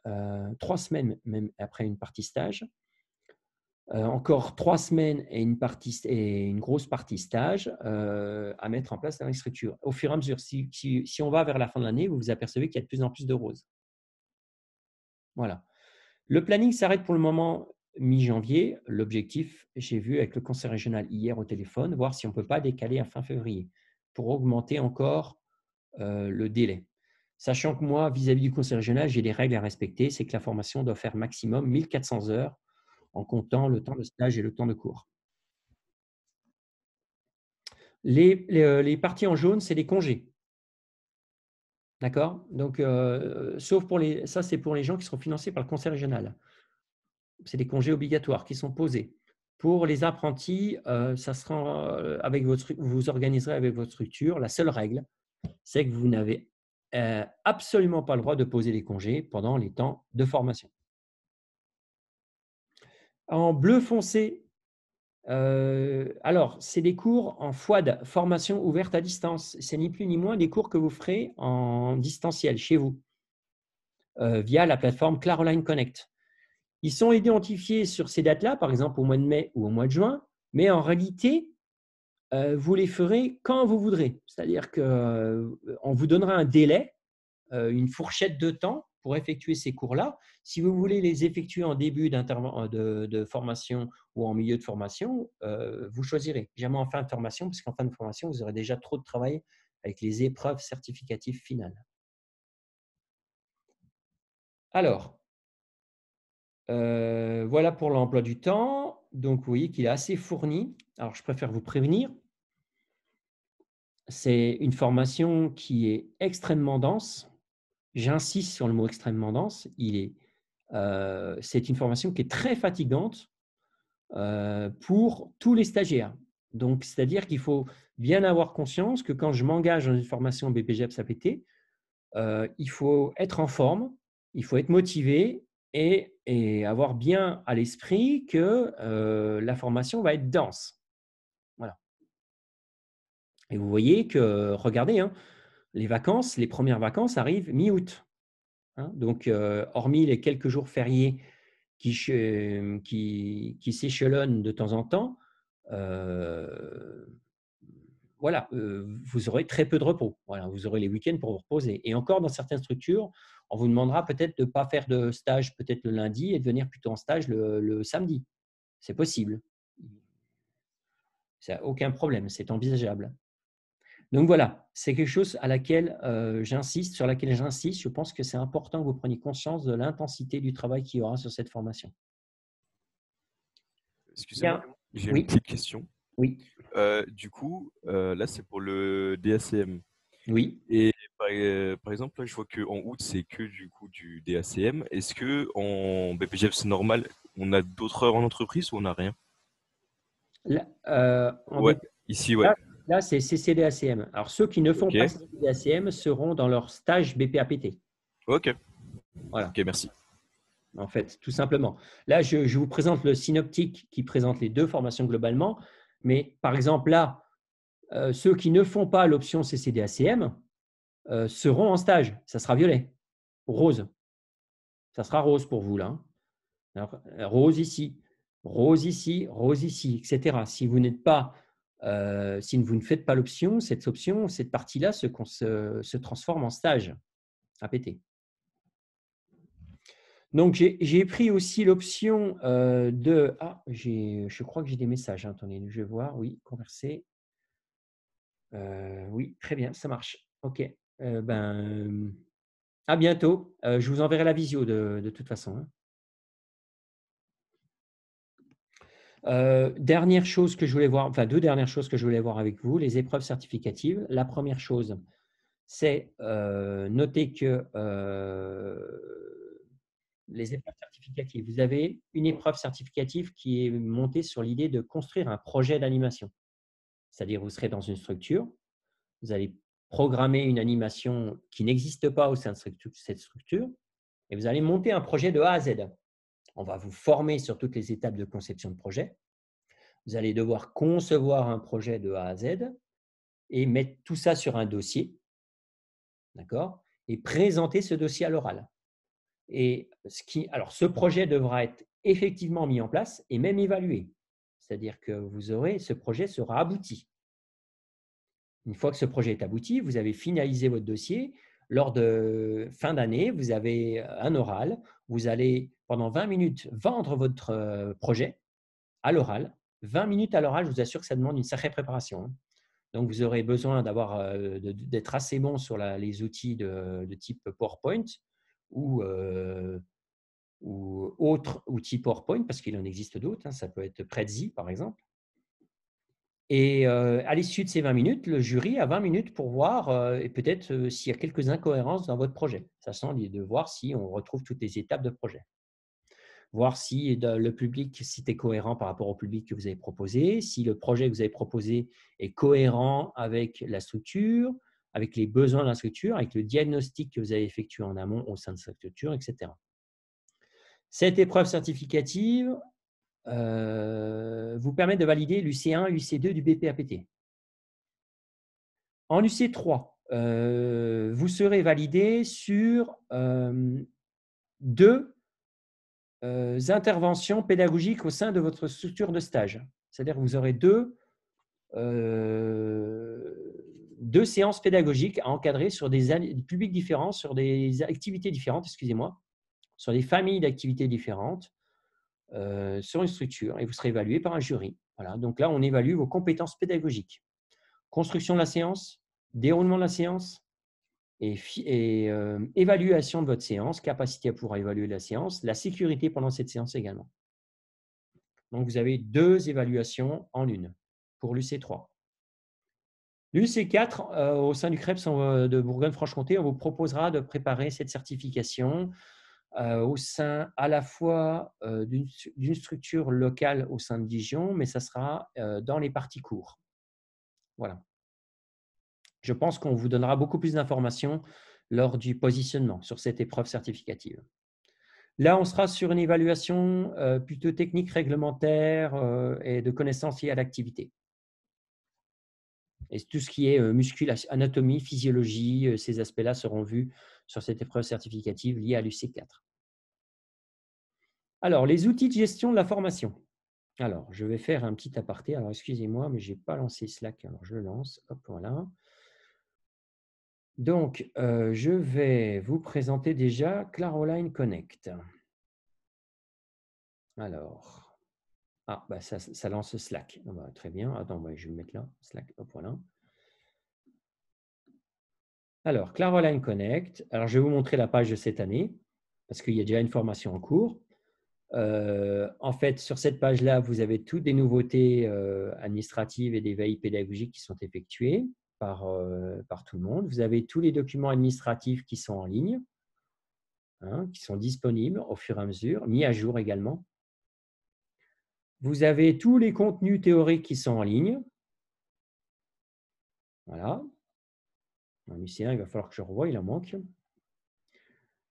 3 semaines même après une partie stage. Encore 3 semaines et une grosse partie stage à mettre en place dans les structures. Au fur et à mesure, si on va vers la fin de l'année, vous vous apercevez qu'il y a de plus en plus de roses. Voilà. Le planning s'arrête pour le moment mi-janvier. L'objectif, j'ai vu avec le conseil régional hier au téléphone, voir si on ne peut pas décaler à fin février pour augmenter encore le délai. Sachant que moi, vis-à-vis du conseil régional, j'ai des règles à respecter. C'est que la formation doit faire maximum 1400 heures en comptant le temps de stage et le temps de cours. Les parties en jaune, c'est les congés. D'accord? Donc, sauf pour ça, c'est pour les gens qui seront financés par le conseil régional. C'est des congés obligatoires qui sont posés. Pour les apprentis, ça sera vous organiserez avec votre structure. La seule règle, c'est que vous n'avez absolument pas le droit de poser des congés pendant les temps de formation. En bleu foncé, alors, c'est des cours en FOAD, formation ouverte à distance. C'est ni plus ni moins des cours que vous ferez en distanciel chez vous via la plateforme Claroline Connect. Ils sont identifiés sur ces dates-là, par exemple au mois de mai ou au mois de juin, mais en réalité, vous les ferez quand vous voudrez. C'est-à-dire qu'on vous donnera un délai, une fourchette de temps pour effectuer ces cours-là. Si vous voulez les effectuer en début de formation ou en milieu de formation, vous choisirez. Jamais en fin de formation, parce qu'en fin de formation, vous aurez déjà trop de travail avec les épreuves certificatives finales. Alors, voilà pour l'emploi du temps. Donc, vous voyez qu'il est assez fourni. Alors, je préfère vous prévenir. C'est une formation qui est extrêmement dense. J'insiste sur le mot extrêmement dense. C'est une formation qui est très fatigante pour tous les stagiaires. Donc, c'est-à-dire qu'il faut bien avoir conscience que quand je m'engage dans une formation BPGEPS APT, il faut être en forme, il faut être motivé et avoir bien à l'esprit que la formation va être dense. Voilà. Et vous voyez que, regardez, hein, les premières vacances arrivent mi-août. Hein, donc, hormis les quelques jours fériés qui s'échelonnent de temps en temps, voilà, vous aurez très peu de repos. Voilà, vous aurez les week-ends pour vous reposer. Et encore, dans certaines structures, on vous demandera peut-être de ne pas faire de stage peut-être le lundi et de venir plutôt en stage le samedi. C'est possible. Ça n'a aucun problème, c'est envisageable. Donc voilà, c'est quelque chose sur laquelle j'insiste. Je pense que c'est important que vous preniez conscience de l'intensité du travail qu'il y aura sur cette formation. Excusez-moi, j'ai Oui. une petite question. Oui. Du coup, là, c'est pour le DACM. Oui. Et par exemple, là, je vois qu'en août, c'est que du coup du DACM. Est-ce qu'en BPGEPS normal, on a d'autres heures en entreprise ou on n'a rien? Là, Ouais, ici, ouais. Là, c'est CCD-ACM. Alors, ceux qui ne font Ok. pas CCD-ACM seront dans leur stage BPAPT. Ok. Voilà. Ok, merci. En fait, tout simplement. Là, je vous présente le synoptique qui présente les deux formations globalement. Mais par exemple, là, ceux qui ne font pas l'option CCD-ACM seront en stage. Ça sera violet. Rose. Ça sera rose pour vous, là. Hein. Alors, rose ici, rose ici, rose ici, etc. Si vous n'êtes pas, si vous ne faites pas l'option, cette partie-là se transforme en stage APT. Donc, j'ai pris aussi l'option de… Ah, je crois que j'ai des messages. Hein. Attendez, je vais voir. Oui, converser. Oui, très bien, ça marche. OK. À bientôt. Je vous enverrai la visio de toute façon. Hein. Dernière chose que je voulais voir, enfin deux dernières choses que je voulais voir avec vous, les épreuves certificatives. La première chose, c'est noter que les épreuves certificatives, vous avez une épreuve certificative qui est montée sur l'idée de construire un projet d'animation. C'est-à-dire, vous serez dans une structure, vous allez programmer une animation qui n'existe pas au sein de cette structure et vous allez monter un projet de A à Z. On va vous former sur toutes les étapes de conception de projet. Vous allez devoir concevoir un projet de A à Z et mettre tout ça sur un dossier, d'accord, et présenter ce dossier à l'oral. Et alors, ce projet devra être effectivement mis en place et même évalué. C'est-à-dire que ce projet sera abouti. Une fois que ce projet est abouti, vous avez finalisé votre dossier. Lors de fin d'année, vous avez un oral. Vous allez, pendant 20 minutes, vendre votre projet à l'oral. 20 minutes à l'oral, je vous assure que ça demande une sacrée préparation. Hein. Donc, vous aurez besoin d'être assez bon sur les outils de type PowerPoint ou autres outils PowerPoint, parce qu'il en existe d'autres. Hein. Ça peut être Prezi, par exemple. Et à l'issue de ces 20 minutes, le jury a 20 minutes pour voir et peut-être s'il y a quelques incohérences dans votre projet, sachant de voir si on retrouve toutes les étapes de projet. Voir si le public, si tu es cohérent par rapport au public que vous avez proposé, si le projet que vous avez proposé est cohérent avec la structure, avec les besoins de la structure, avec le diagnostic que vous avez effectué en amont au sein de cette structure, etc. Cette épreuve certificative vous permet de valider l'UC1 et l'UC2 du BPAPT. En UC3, vous serez validé sur deux interventions pédagogiques au sein de votre structure de stage. C'est-à-dire que vous aurez deux séances pédagogiques à encadrer sur des publics différents, sur des activités différentes, excusez-moi, sur des familles d'activités différentes, sur une structure, et vous serez évalué par un jury. Voilà. Donc là, on évalue vos compétences pédagogiques. Construction de la séance, déroulement de la séance, et évaluation de votre séance, capacité à pouvoir évaluer la séance, la sécurité pendant cette séance également. Donc, vous avez deux évaluations en une pour l'UC3. L'UC4, au sein du CREPS de Bourgogne-Franche-Comté, on vous proposera de préparer cette certification au sein à la fois d'une structure locale au sein de Dijon, mais ça sera dans les parties cours. Voilà. Je pense qu'on vous donnera beaucoup plus d'informations lors du positionnement sur cette épreuve certificative. Là, on sera sur une évaluation plutôt technique, réglementaire et de connaissances liées à l'activité. Et tout ce qui est musculation, anatomie, physiologie, ces aspects-là seront vus sur cette épreuve certificative liée à l'UC4. Alors, les outils de gestion de la formation. Alors, je vais faire un petit aparté. Alors, excusez-moi, mais je n'ai pas lancé Slack. Alors, je le lance. Hop, voilà. Donc, je vais vous présenter déjà Claroline Connect. Alors, ça lance Slack. Très bien. Attends, je vais me mettre là. Slack, hop, voilà. Alors, Claroline Connect. Alors, je vais vous montrer la page de cette année parce qu'il y a déjà une formation en cours. En fait, sur cette page-là, vous avez toutes des nouveautés administratives et des veilles pédagogiques qui sont effectuées par tout le monde. Vous avez tous les documents administratifs qui sont en ligne, hein, qui sont disponibles au fur et à mesure, mis à jour également. Vous avez tous les contenus théoriques qui sont en ligne. Voilà. Un lycéen, il va falloir que je revoie, il en manque.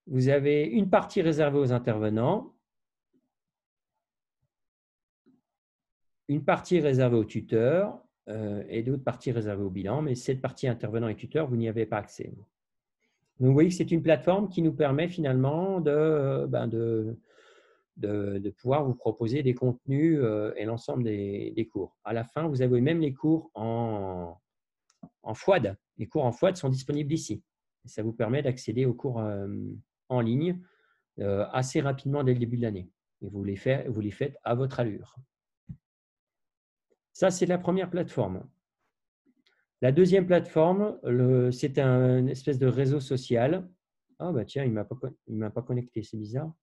Vous avez une partie réservée aux intervenants, une partie réservée aux tuteurs et d'autres parties réservées au bilan. Mais cette partie intervenants et tuteurs, vous n'y avez pas accès. Donc, vous voyez que c'est une plateforme qui nous permet finalement de pouvoir vous proposer des contenus et l'ensemble des cours. À la fin, vous avez même les cours en FWAD. Les cours en FWAD sont disponibles ici. Ça vous permet d'accéder aux cours en ligne assez rapidement dès le début de l'année. Et vous les faites à votre allure. Ça, c'est la première plateforme. La deuxième plateforme, c'est un espèce de réseau social. Ah, bah tiens, il ne m'a pas connecté, c'est bizarre.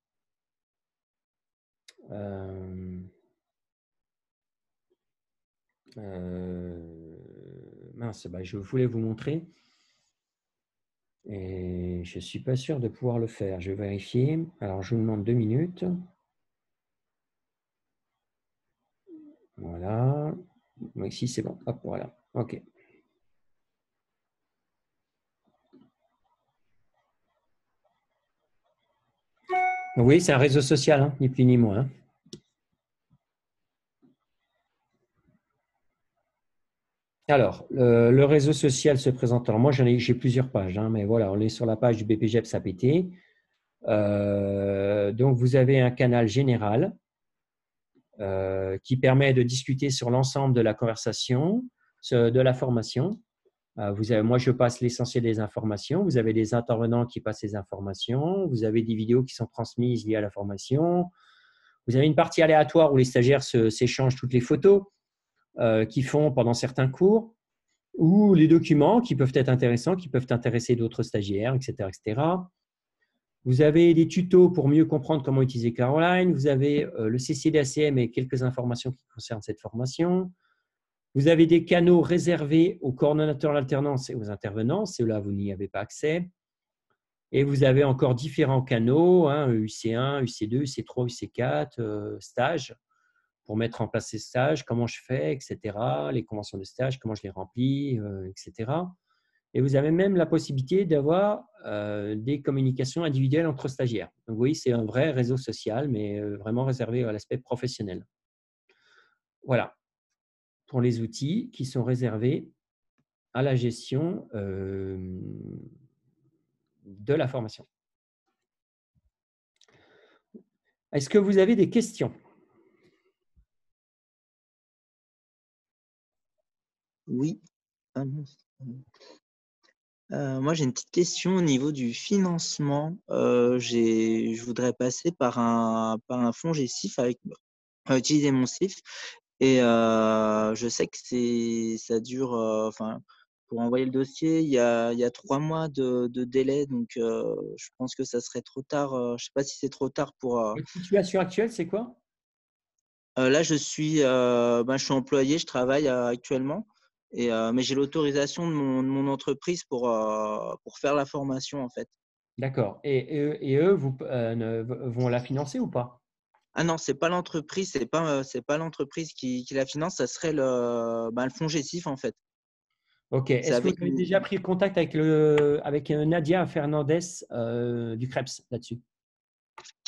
Mince, bah, je voulais vous montrer. Et je ne suis pas sûr de pouvoir le faire. Je vais vérifier. Alors, je vous demande 2 minutes. Voilà. Ici, c'est bon. Hop, voilà. OK. Donc, oui, c'est un réseau social, hein, ni plus ni moins. Hein. Alors, le réseau social se présente. Alors, moi, j'ai plusieurs pages, hein, mais voilà, on est sur la page du BPGEPS APT. Donc, vous avez un canal général qui permet de discuter sur l'ensemble de la conversation, de la formation. Moi, je passe l'essentiel des informations. Vous avez des intervenants qui passent les informations. Vous avez des vidéos qui sont transmises liées à la formation. Vous avez une partie aléatoire où les stagiaires s'échangent toutes les photos qu'ils font pendant certains cours, ou les documents qui peuvent être intéressants, qui peuvent intéresser d'autres stagiaires, etc., etc. Vous avez des tutos pour mieux comprendre comment utiliser Caroline. Vous avez le CCD-ACM et quelques informations qui concernent cette formation. Vous avez des canaux réservés aux coordonnateurs d'alternance et aux intervenants. Ceux-là, vous n'y avez pas accès. Et vous avez encore différents canaux, hein, UC1, UC2, UC3, UC4, stages, pour mettre en place ces stages, comment je fais, etc. Les conventions de stage, comment je les remplis, etc. Et vous avez même la possibilité d'avoir des communications individuelles entre stagiaires. Donc, vous voyez, c'est un vrai réseau social, mais vraiment réservé à l'aspect professionnel. Voilà, pour les outils qui sont réservés à la gestion de la formation. Est-ce que vous avez des questions? Oui. Moi, j'ai une petite question au niveau du financement. Je voudrais passer par un fonds GESIF avec utiliser mon CIF. Et je sais que ça dure, enfin, pour envoyer le dossier, il y a 3 mois de délai. Donc, je pense que ça serait trop tard. Je ne sais pas si c'est trop tard pour… Votre situation actuelle, c'est quoi? Là, je suis employé, je travaille actuellement. Mais j'ai l'autorisation de mon entreprise pour faire la formation, en fait. D'accord. Et eux vont la financer ou pas? Ah non, c'est pas l'entreprise, c'est pas l'entreprise qui la finance, ça serait le fonds GESIF, en fait. Ok. C'est Est-ce que vous avec avez déjà pris contact avec Nadia Fernandez du CREPS là-dessus?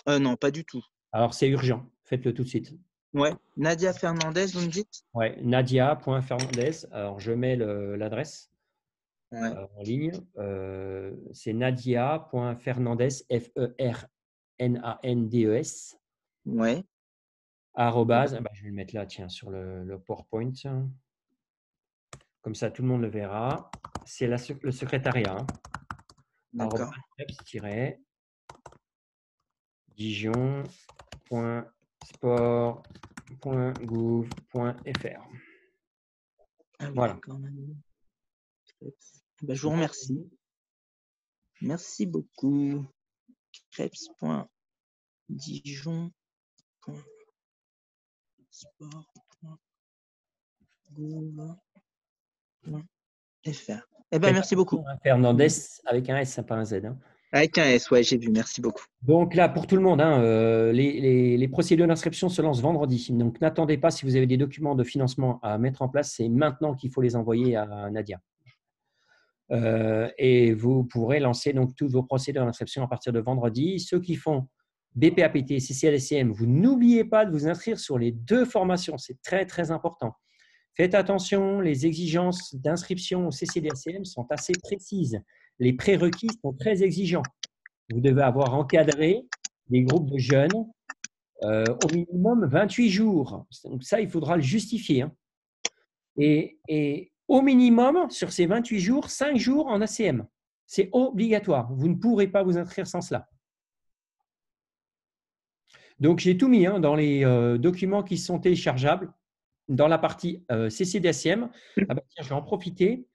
Non, pas du tout. Alors, c'est urgent. Faites-le tout de suite. Ouais. Nadia Fernandez, vous me dites? Ouais, nadia.fernandez. Alors, je mets l'adresse Ouais. en ligne. C'est nadia.fernandez, Fernandes, Ouais. arrobase, je vais le mettre là, tiens, sur le PowerPoint. Comme ça, tout le monde le verra. C'est le secrétariat. Hein. D'accord. Dijon.sport.gouv.fr. Ah oui, Voilà. d'accord. Je vous remercie. Merci beaucoup. Crêpes.dijon.sport.gouv.fr. Merci beaucoup. Fernandez avec un S, pas un Z. Hein. Avec un S, ouais, j'ai vu. Merci beaucoup. Donc là, pour tout le monde, hein, les procédures d'inscription se lancent vendredi. Donc, n'attendez pas si vous avez des documents de financement à mettre en place. C'est maintenant qu'il faut les envoyer à Nadia. Et vous pourrez lancer donc tous vos procédures d'inscription à partir de vendredi. Ceux qui font BPAPT, CCLSCM, vous n'oubliez pas de vous inscrire sur les 2 formations. C'est très, très important. Faites attention, les exigences d'inscription au CCDACM sont assez précises. Les prérequis sont très exigeants. Vous devez avoir encadré des groupes de jeunes au minimum 28 jours. Donc ça, il faudra le justifier. Hein. Et au minimum, sur ces 28 jours, 5 jours en ACM. C'est obligatoire. Vous ne pourrez pas vous inscrire sans cela. Donc, j'ai tout mis dans les documents qui sont téléchargeables dans la partie CCDACM. Ah ben, tiens, je vais en profiter.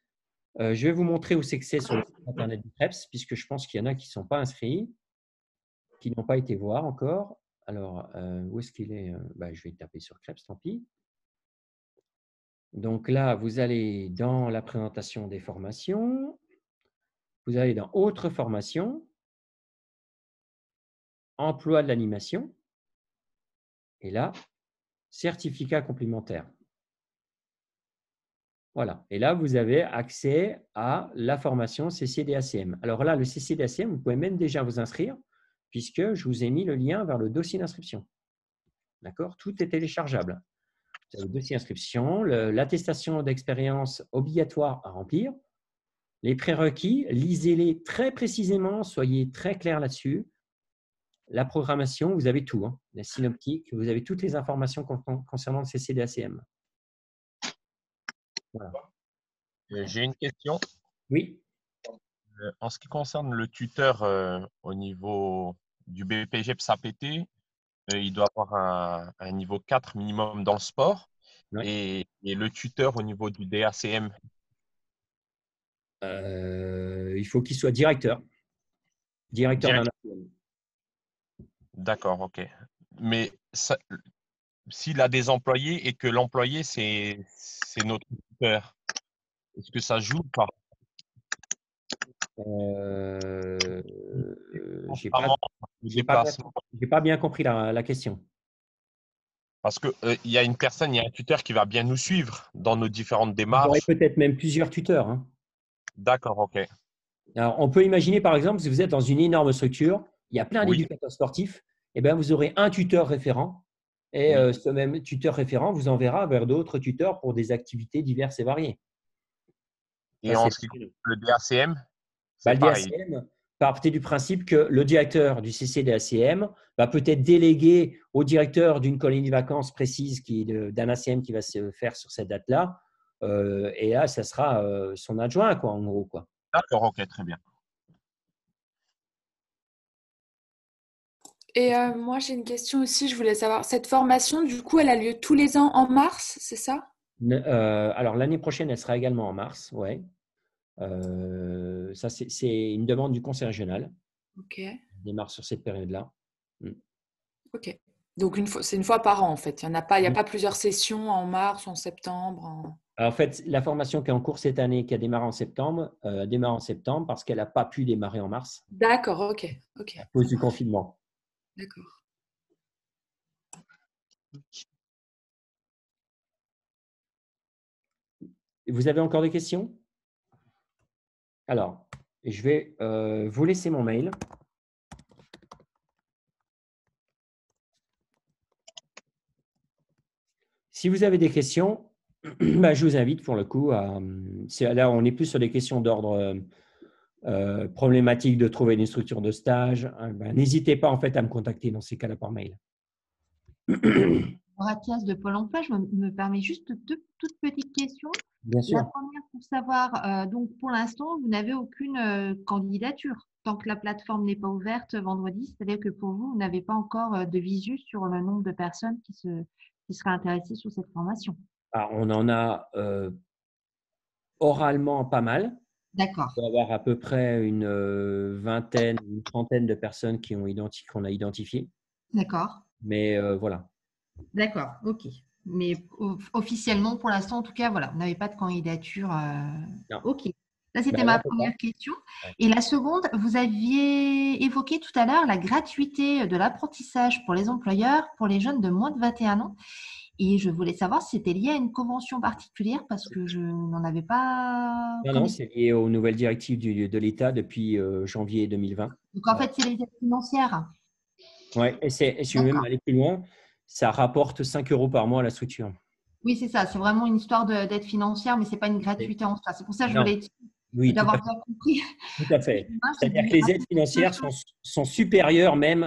Je vais vous montrer où c'est que c'est sur le site internet du CREPS, puisque je pense qu'il y en a qui ne sont pas inscrits, qui n'ont pas été voir encore. Alors, où est-ce qu'il est, je vais taper sur CREPS, tant pis. Donc là, vous allez dans la présentation des formations. Vous allez dans Autres formations, Emploi de l'animation. Et là, Certificat complémentaire. Voilà. Et là, vous avez accès à la formation CCDACM. Alors là, le CCDACM, vous pouvez même déjà vous inscrire puisque je vous ai mis le lien vers le dossier d'inscription. D'accord? Tout est téléchargeable. Vous avez le dossier d'inscription, l'attestation d'expérience obligatoire à remplir, les prérequis, lisez-les très précisément, soyez très clairs là-dessus. La programmation, vous avez tout. Hein. La synoptique, vous avez toutes les informations concernant le CCDACM. Voilà. J'ai une question. Oui. En ce qui concerne le tuteur au niveau du BPGEPS APT, il doit avoir un niveau 4 minimum dans le sport. Ouais. Et le tuteur au niveau du DACM, il faut qu'il soit directeur. Directeur d'un ACM. D'accord, ok. Mais s'il a des employés et que l'employé, c'est notre tuteur, est-ce que ça joue ou pas? Je n'ai pas bien compris la question. Parce qu'il y a une personne, il y a un tuteur qui va bien nous suivre dans nos différentes démarches. Vous aurez peut-être même plusieurs tuteurs. Hein. D'accord, ok. Alors, on peut imaginer, par exemple, si vous êtes dans une énorme structure, il y a plein d'éducateurs sportifs, et bien, vous aurez un tuteur référent. Et ce même tuteur référent vous enverra vers d'autres tuteurs pour des activités diverses et variées. Et en ce qui concerne le DACM, le DACM partait du principe que le directeur du CCDACM va peut-être déléguer au directeur d'une colonie de vacances précise d'un ACM qui va se faire sur cette date-là. Et là, ça sera son adjoint, quoi, en gros. Quoi. D'accord, ok, très bien. Et moi, j'ai une question aussi. Je voulais savoir, cette formation, du coup, elle a lieu tous les ans en mars, c'est ça? Alors, l'année prochaine, elle sera également en mars, ouais. Ça, c'est une demande du conseil régional. Ok. On démarre sur cette période-là. Ok. Donc, c'est une fois par an, en fait. Il n'y a pas plusieurs sessions en mars, en septembre. Alors, en fait, la formation qui est en cours cette année, qui a démarré en septembre, parce qu'elle n'a pas pu démarrer en mars. D'accord, ok. À cause du confinement. D'accord. Vous avez encore des questions? Alors, je vais vous laisser mon mail. Si vous avez des questions, je vous invite pour le coup à… Là, on est plus sur des questions d'ordre problématique de trouver une structure de stage. N'hésitez pas en fait à me contacter dans ces cas-là par mail. Mathias de Pôle emploi, je me permets juste 2 toutes petites questions. Bien sûr. La première pour savoir, donc pour l'instant, vous n'avez aucune candidature tant que la plateforme n'est pas ouverte vendredi, c'est-à-dire que pour vous, vous n'avez pas encore de visu sur le nombre de personnes qui seraient intéressées sur cette formation. Alors, on en a oralement pas mal. D'accord. On va avoir à peu près une vingtaine, une trentaine de personnes qu'on a identifiées. D'accord. Mais voilà. D'accord, ok. Mais officiellement, pour l'instant, en tout cas, voilà, vous n'avez pas de candidature. Non. Ok. Ça, c'était ma première question. Et la seconde, vous aviez évoqué tout à l'heure la gratuité de l'apprentissage pour les employeurs, pour les jeunes de moins de 21 ans. Et je voulais savoir si c'était lié à une convention particulière parce que je n'en avais pas Non, connaissance. c'est lié aux nouvelles directives de l'État depuis janvier 2020. Donc, en fait, c'est les aides financières. Ouais, et si je veux même D'accord. aller plus loin, ça rapporte 5 € par mois à la structure. Oui, c'est ça. C'est vraiment une histoire d'aide financière, mais ce n'est pas une gratuité en soi. C'est pour ça que je Non, voulais être oui, tout à d'avoir fait. bien compris. Tout à fait. Moi, j'ai C'est-à-dire dit, que les ah, aides financières sont supérieures même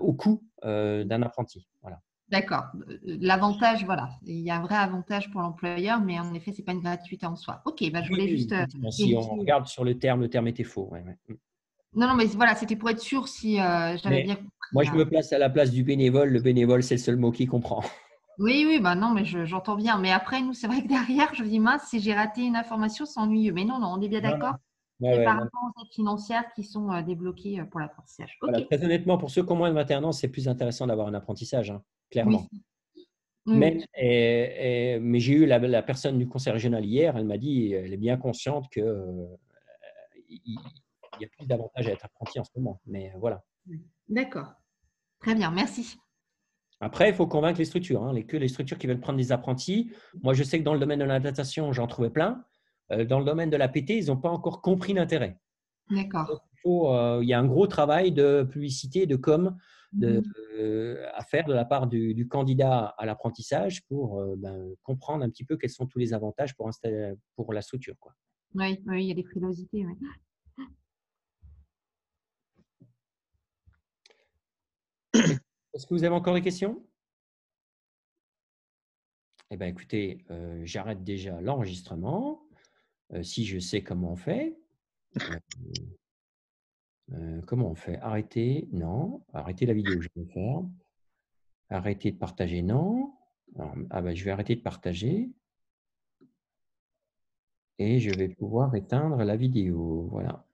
au coût d'un apprenti. Voilà. d'accord. L'avantage, voilà. Il y a un vrai avantage pour l'employeur, mais en effet, ce n'est pas une gratuité en soi. Ok, bah, je Oui, voulais oui, juste effectivement. Si on vérifier. regarde sur le terme était faux. Ouais, ouais. Non, non, mais voilà, c'était pour être sûr si j'avais Mais bien compris. moi, je me place à la place du bénévole. Le bénévole, c'est le seul mot qu'il comprend. Oui, oui, bah non, mais j'entends bien. Mais après, nous, c'est vrai que derrière, je me dis, mince, si j'ai raté une information, c'est ennuyeux. Mais non, non, on est bien Non, non. d'accord. Ouais, C'est ouais, par non. rapport aux aides financières qui sont débloquées pour l'apprentissage. Voilà, Ok. très honnêtement, pour ceux qui ont moins de 21 ans, c'est plus intéressant d'avoir un apprentissage, hein, Oui, clairement. oui, Même, oui. mais j'ai eu la personne du conseil régional hier, elle m'a dit, elle est bien consciente que il y a plus d'avantages à être apprenti en ce moment. Mais voilà. D'accord. Très bien, merci. Après, il faut convaincre les structures, hein, que les structures qui veulent prendre des apprentis. Moi, je sais que dans le domaine de la natation, j'en trouvais plein. Dans le domaine de la PT, ils n'ont pas encore compris l'intérêt. Donc, D'accord. il y a un gros travail de publicité, de com Mhm. à faire de la part du candidat à l'apprentissage pour comprendre un petit peu quels sont tous les avantages pour la structure, quoi. Oui, oui, il y a des frilosités. Oui. Est-ce que vous avez encore des questions? Eh bien, écoutez, j'arrête déjà l'enregistrement. Si je sais comment on fait. Comment on fait? Arrêter? Non. Arrêter la vidéo, je vais le faire. Arrêter de partager? Non. Alors, je vais arrêter de partager et je vais pouvoir éteindre la vidéo. Voilà.